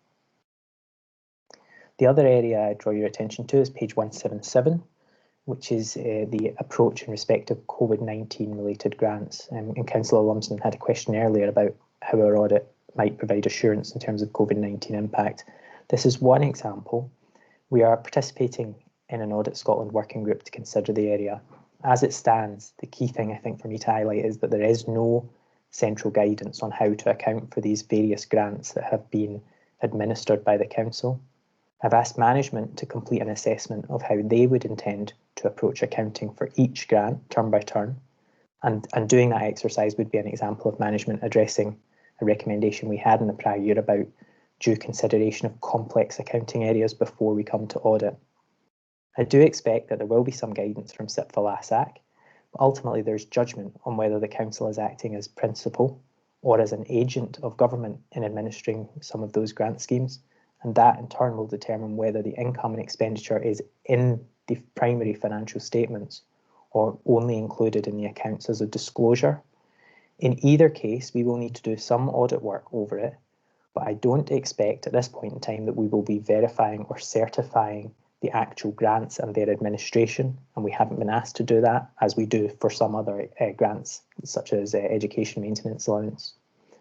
The other area I draw your attention to is page 177, which is the approach in respect of COVID-19 related grants. And Councillor Lumsden had a question earlier about how our audit might provide assurance in terms of COVID-19 impact. This is one example. We are participating in an Audit Scotland working group to consider the area. As it stands, the key thing I think for me to highlight is that there is no central guidance on how to account for these various grants that have been administered by the Council. I've asked management to complete an assessment of how they would intend to approach accounting for each grant turn by turn, and doing that exercise would be an example of management addressing a recommendation we had in the prior year about due consideration of complex accounting areas before we come to audit. I do expect that there will be some guidance from SIPFA LASAC, but ultimately there's judgment on whether the Council is acting as principal or as an agent of government in administering some of those grant schemes, and that in turn will determine whether the income and expenditure is in the primary financial statements or only included in the accounts as a disclosure. In either case, we will need to do some audit work over it, but I don't expect at this point in time that we will be verifying or certifying the actual grants and their administration, and we haven't been asked to do that, as we do for some other grants, such as education maintenance allowance.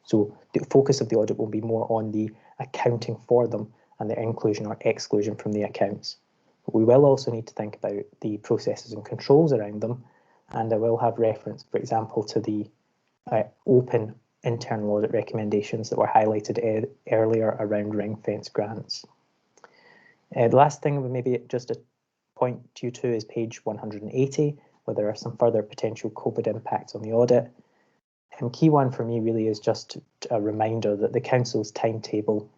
So the focus of the audit will be more on the accounting for them and their inclusion or exclusion from the accounts. But we will also need to think about the processes and controls around them, and I will have reference, for example, to the open internal audit recommendations that were highlighted earlier around ring-fence grants. The last thing maybe just to point you to is page 180, where there are some further potential COVID impacts on the audit. And key one for me really is just a reminder that the Council's timetable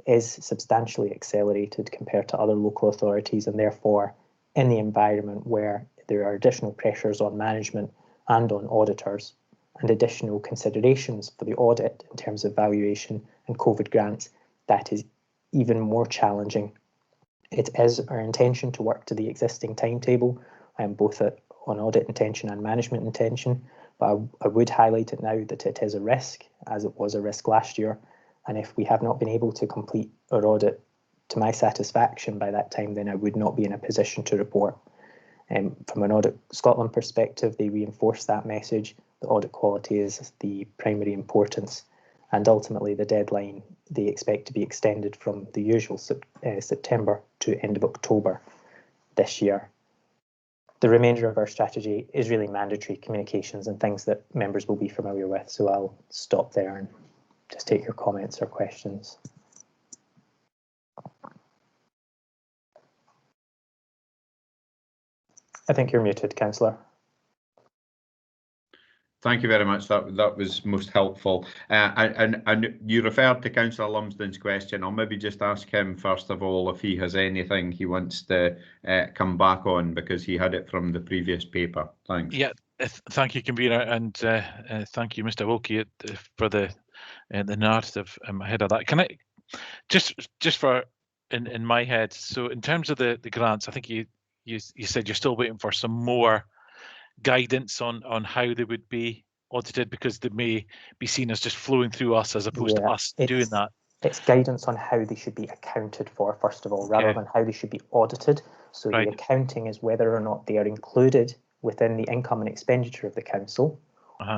is substantially accelerated compared to other local authorities, and therefore in the environment where there are additional pressures on management and on auditors and additional considerations for the audit in terms of valuation and COVID grants, that is even more challenging. It is our intention to work to the existing timetable, both on audit intention and management intention, but I would highlight it now that it is a risk, as it was a risk last year, and if we have not been able to complete our audit to my satisfaction by that time, then I would not be in a position to report. From an Audit Scotland perspective, they reinforce that message. The audit quality is the primary importance, and ultimately the deadline they expect to be extended from the usual September to end of October this year. The remainder of our strategy is really mandatory communications and things that members will be familiar with, so I'll stop there and just take your comments or questions. I think you're muted, Councillor. Thank you very much. That was most helpful. And you referred to Councillor Lumsden's question. I'll maybe just ask him first of all if he has anything he wants to come back on, because he had it from the previous paper. Thanks. Yeah, thank you, Convener, and thank you, Mr. Wilkie, for the narrative ahead of that. Can I just for in my head? So in terms of the grants, I think you said you're still waiting for some more guidance on how they would be audited, because they may be seen as just flowing through us as opposed to us doing that? It's guidance on how they should be accounted for, first of all, rather than how they should be audited. So the accounting is whether or not they are included within the income and expenditure of the council,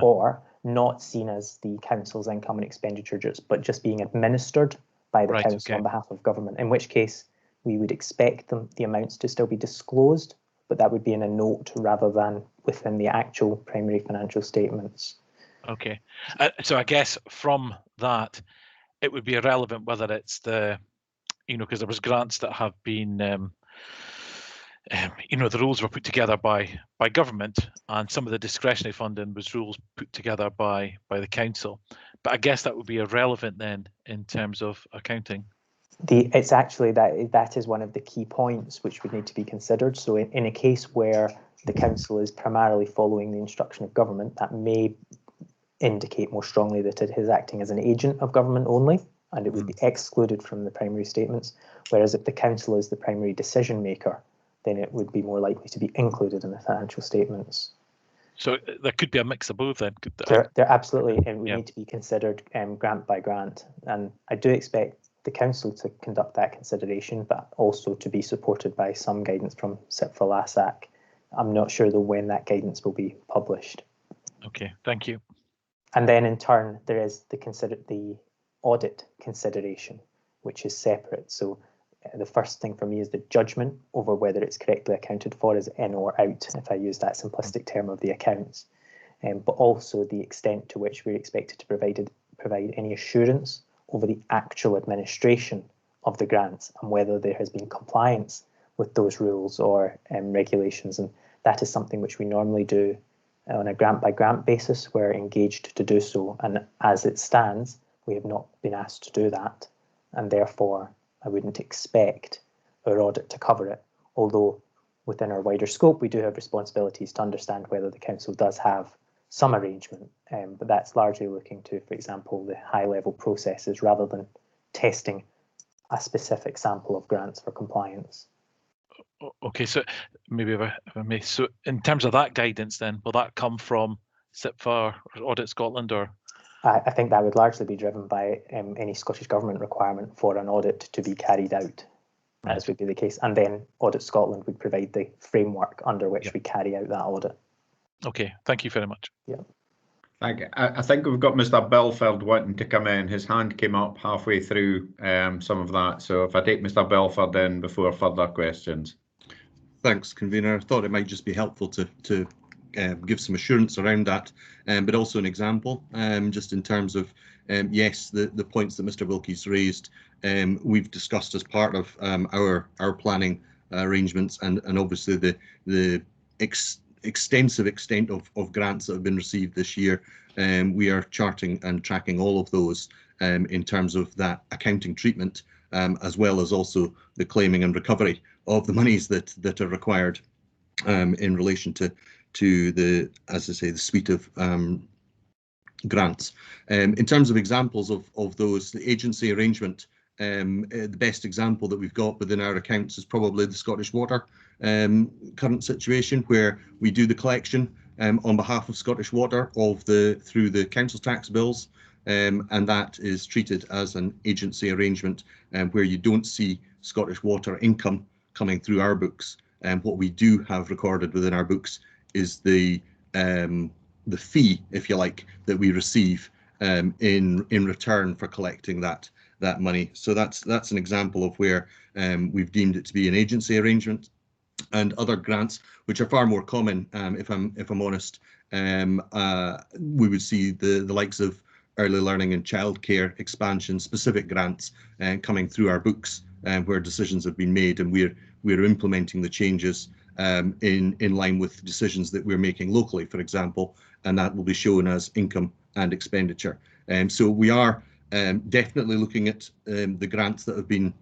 or not seen as the council's income and expenditure, but just being administered by the council on behalf of government, in which case we would expect the amounts to still be disclosed, but that would be in a note rather than within the actual primary financial statements. Okay, so I guess from that, it would be irrelevant whether it's the, because there was grants that have been, the rules were put together by government, and some of the discretionary funding was rules put together by the council. But I guess that would be irrelevant then in terms of accounting. It's actually that is one of the key points which would need to be considered. So in a case where the council is primarily following the instruction of government, that may indicate more strongly that it is acting as an agent of government only, and it would be excluded from the primary statements. Whereas if the council is the primary decision maker, then it would be more likely to be included in the financial statements. So there could be a mix of both then. There absolutely, it would need to be considered grant by grant, and I do expect the council to conduct that consideration, but also to be supported by some guidance from SIPFA LASAC. I'm not sure though when that guidance will be published. Okay, thank you. And then in turn, there is the audit consideration, which is separate. So the first thing for me is the judgment over whether it's correctly accounted for is in or out, if I use that simplistic term of the accounts, but also the extent to which we're expected to provide any assurance over the actual administration of the grants and whether there has been compliance with those rules or regulations. And that is something which we normally do on a grant by grant basis. We're engaged to do so, and as it stands, we have not been asked to do that, and therefore I wouldn't expect our audit to cover it, although within our wider scope we do have responsibilities to understand whether the council does have some arrangement, but that's largely looking to, for example, the high level processes rather than testing a specific sample of grants for compliance. Okay, so maybe if I may, so in terms of that guidance then, will that come from SIPFA or Audit Scotland, or? I think that would largely be driven by any Scottish Government requirement for an audit to be carried out, as would be the case. And then Audit Scotland would provide the framework under which we carry out that audit. Okay, thank you very much. Yeah. I think we've got Mr. Belford wanting to come in. His hand came up halfway through some of that. So if I take Mr. Belford in before further questions. Thanks, Convener. I thought it might just be helpful to give some assurance around that, but also an example, just in terms of, yes, the points that Mr. Wilkie's raised, we've discussed as part of our planning arrangements, and obviously the extensive extent of grants that have been received this year. We are charting and tracking all of those in terms of that accounting treatment, as well as also the claiming and recovery of the monies that are required in relation to the, as I say, the suite of grants. In terms of examples of those, the agency arrangement, the best example that we've got within our accounts is probably the Scottish Water current situation, where we do the collection on behalf of Scottish Water through the council tax bills, and that is treated as an agency arrangement, where you don't see Scottish Water income coming through our books. And what we do have recorded within our books is the fee, if you like, that we receive in return for collecting that money. So that's an example of where we've deemed it to be an agency arrangement. And other grants, which are far more common, if I'm honest, we would see the likes of early learning and childcare expansion specific grants coming through our books, where decisions have been made, and we're implementing the changes in line with decisions that we're making locally, for example, and that will be shown as income and expenditure. So we are definitely looking at the grants that have been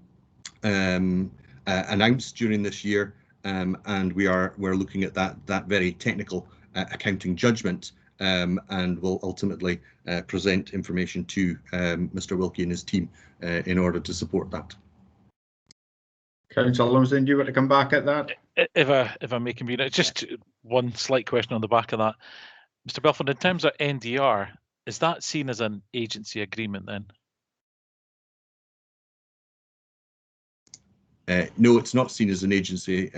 announced during this year, and we're looking at that very technical accounting judgment, and will ultimately present information to Mr. Wilkie and his team in order to support that. Councillor Lumsden, do you want to come back at that? If I may convene, it's just one slight question on the back of that. Mr. Belford, in terms of NDR, is that seen as an agency agreement then? No, it's not seen as an agency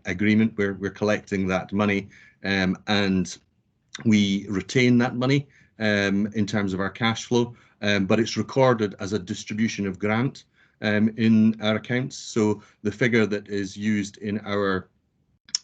agreement. We're collecting that money and we retain that money in terms of our cash flow, but it's recorded as a distribution of grant in our accounts. So the figure that is used in our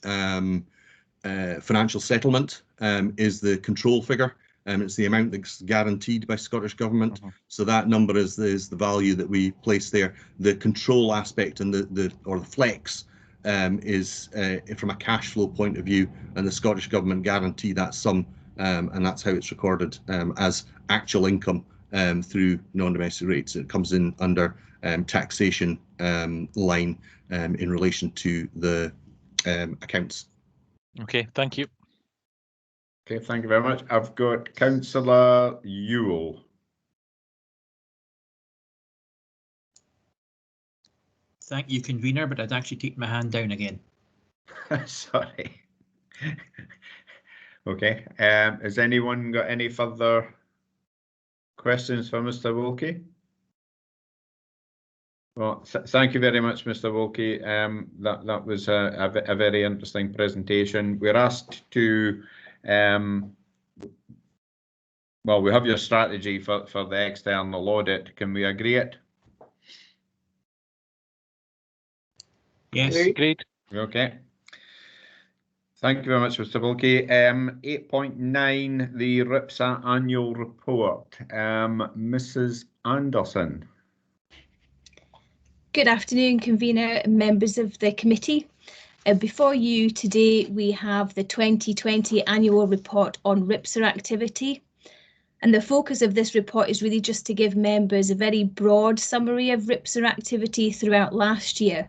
financial settlement is the control figure. It's the amount that's guaranteed by Scottish Government. So that number is the value that we place there. The control aspect and the flex is from a cash flow point of view, and the Scottish Government guarantee that sum, and that's how it's recorded as actual income through non-domestic rates. It comes in under taxation line in relation to the accounts. Okay, thank you. Okay, thank you very much. I've got Councillor Ewell. Thank you, convener, but I'd actually take my hand down again. Sorry. Okay. Has anyone got any further questions for Mr. Wilkie? Well, thank you very much, Mr. Wilkie. That was a very interesting presentation. We're asked to well, we have your strategy for the external audit. Can we agree it? Yes, agreed. Okay. Thank you very much, Mr. Wilkie. 8.9, the Ripsa annual report. Mrs. Anderson. Good afternoon, convener and members of the committee. Before you today, we have the 2020 annual report on Ripsa activity. And the focus of this report is really just to give members a very broad summary of Ripsa activity throughout last year.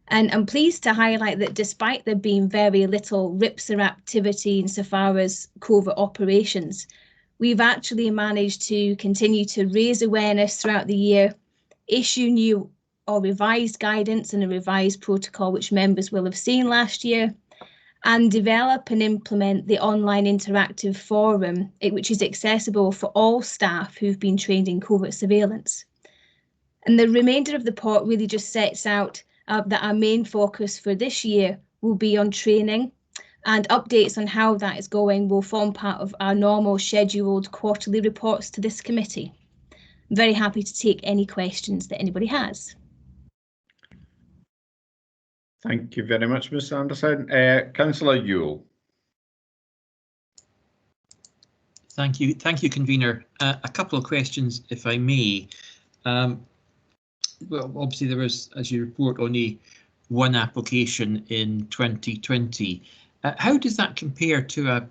And I'm pleased to highlight that despite there being very little Ripsa activity insofar as covert operations, we've actually managed to continue to raise awareness throughout the year, issue new or revised guidance and a revised protocol, which members will have seen last year, and develop and implement the online interactive forum, which is accessible for all staff who've been trained in covert surveillance. And the remainder of the report really just sets out that our main focus for this year will be on training, and updates on how that is going will form part of our normal scheduled quarterly reports to this committee. I'm very happy to take any questions that anybody has. Thank you very much, Ms. Anderson. Councillor Ewell. Thank you, convener. A couple of questions, if I may. Well, obviously there was, as you report, only one application in 2020. How does that compare to I'm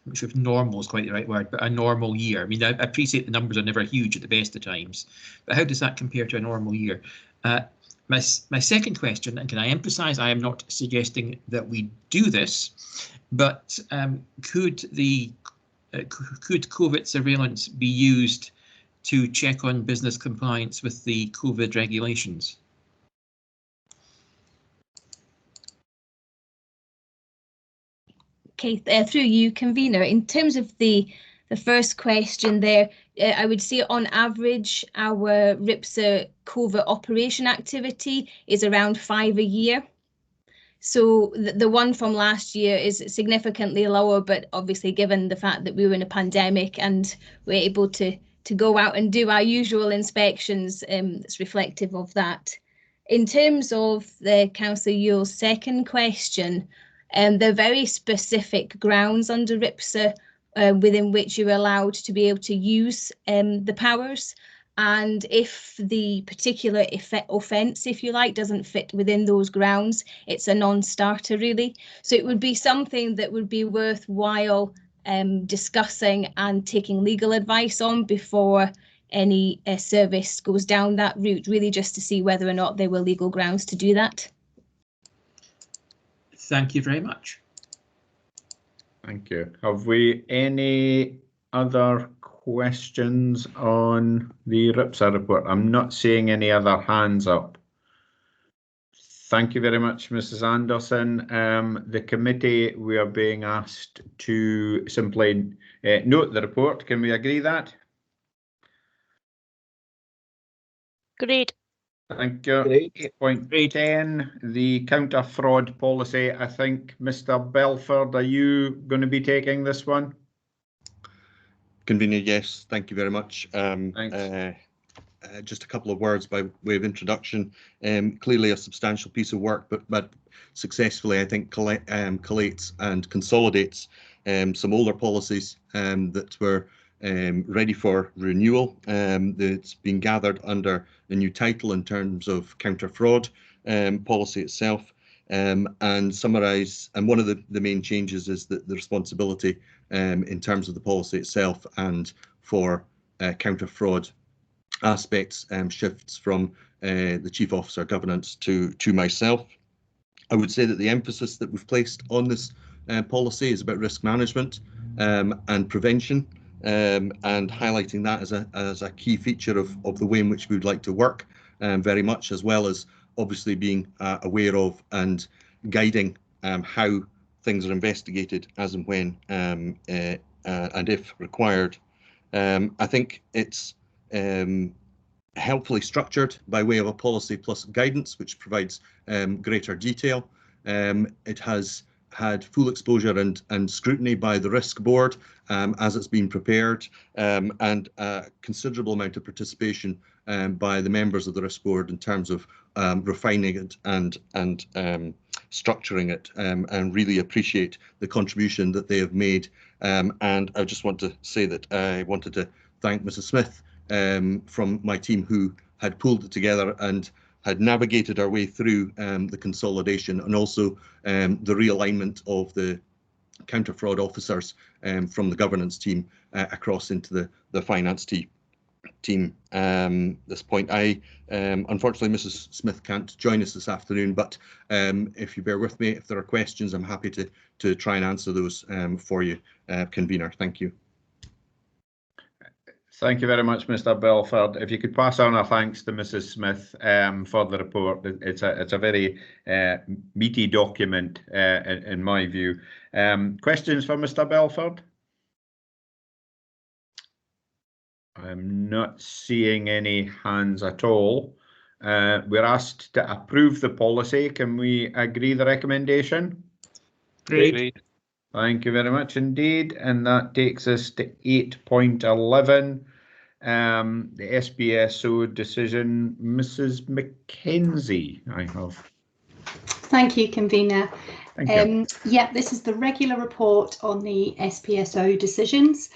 not sure if normal is quite the right word, but a normal year? I mean, I appreciate the numbers are never huge at the best of times, but how does that compare to a normal year? My second question, and can I emphasise, I am not suggesting that we do this, but could COVID surveillance be used to check on business compliance with the COVID regulations? Okay, through you, convener. In terms of the first question there, I would say on average, our Ripsa covert operation activity is around 5 a year. So the one from last year is significantly lower, but obviously given the fact that we were in a pandemic and we're able to go out and do our usual inspections, it's reflective of that. In terms of the Councillor Ewell's second question, there are very specific grounds under Ripsa within which you're allowed to be able to use the powers. And if the particular offence, if you like, doesn't fit within those grounds, it's a non-starter really. So it would be something that would be worthwhile discussing and taking legal advice on before any service goes down that route, really just to see whether or not there were legal grounds to do that. Thank you very much. Thank you. Have we any other questions on the Ripsa report? I'm not seeing any other hands up. Thank you very much, Mrs. Anderson. The committee, we are being asked to simply note the report. Can we agree that? Great. Thank you. 8.10, the counter fraud policy. I think, Mr. Belford, are you going to be taking this one? Convener, yes, thank you very much. Thanks. Just a couple of words by way of introduction. Clearly a substantial piece of work, but successfully, I think, collates and consolidates some older policies that were ready for renewal. That's been gathered under a new title in terms of counter fraud policy itself. And summarise, and one of the main changes is that the responsibility in terms of the policy itself and for counter fraud aspects shifts from the Chief Officer Governance to myself. I would say that the emphasis that we've placed on this policy is about risk management and prevention, and highlighting that as a key feature of the way in which we would like to work very much, as well as obviously being aware of and guiding how things are investigated as and when and if required. I think it's helpfully structured by way of a policy plus guidance, which provides greater detail. It has had full exposure and scrutiny by the risk board as it's been prepared, and a considerable amount of participation by the members of the risk board in terms of refining it and structuring it, and really appreciate the contribution that they have made. And I just want to say that I wanted to thank Mrs. Smith from my team, who had pulled it together and had navigated our way through the consolidation, and also the realignment of the counter fraud officers from the governance team across into the finance team. This point, unfortunately, Mrs. Smith can't join us this afternoon, but if you bear with me, if there are questions, I'm happy to try and answer those for you, Convener. Thank you. Thank you very much, Mr. Belford. If you could pass on our thanks to Mrs. Smith for the report. It's a very meaty document in my view. Questions for Mr. Belford? I'm not seeing any hands at all. We're asked to approve the policy. Can we agree the recommendation? Great. Thank you very much indeed. And that takes us to 8.11, the SPSO decision. Mrs. Mackenzie, I have. Thank you, Convener. Thank you. Yeah, this is the regular report on the SPSO decisions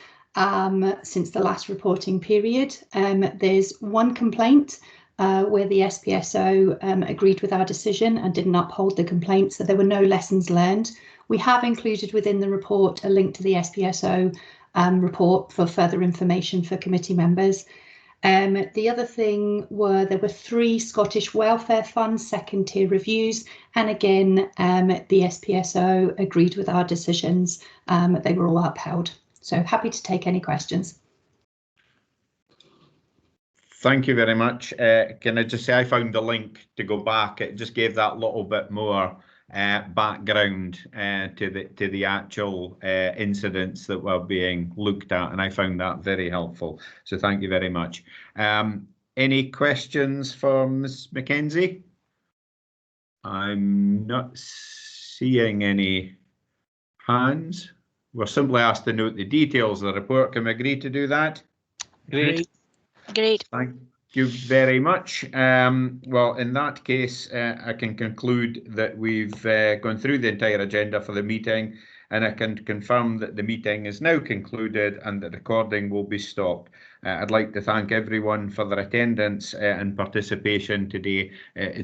since the last reporting period. There's one complaint where the SPSO agreed with our decision and didn't uphold the complaint, so there were no lessons learned. We have included within the report a link to the SPSO report for further information for committee members. The other thing there were 3 Scottish Welfare Fund second tier reviews, and again the SPSO agreed with our decisions. They were all upheld. So happy to take any questions. Thank you very much. Can I just say I found the link to go back. It just gave that little bit more background to the actual incidents that were being looked at, and I found that very helpful. So thank you very much. Any questions for Ms. Mackenzie? I'm not seeing any hands. We're simply asked to note the details of the report. Can we agree to do that? Great. Great. Thank you very much. Well, in that case, I can conclude that we've gone through the entire agenda for the meeting, and I can confirm that the meeting is now concluded and the recording will be stopped. I'd like to thank everyone for their attendance and participation today. It's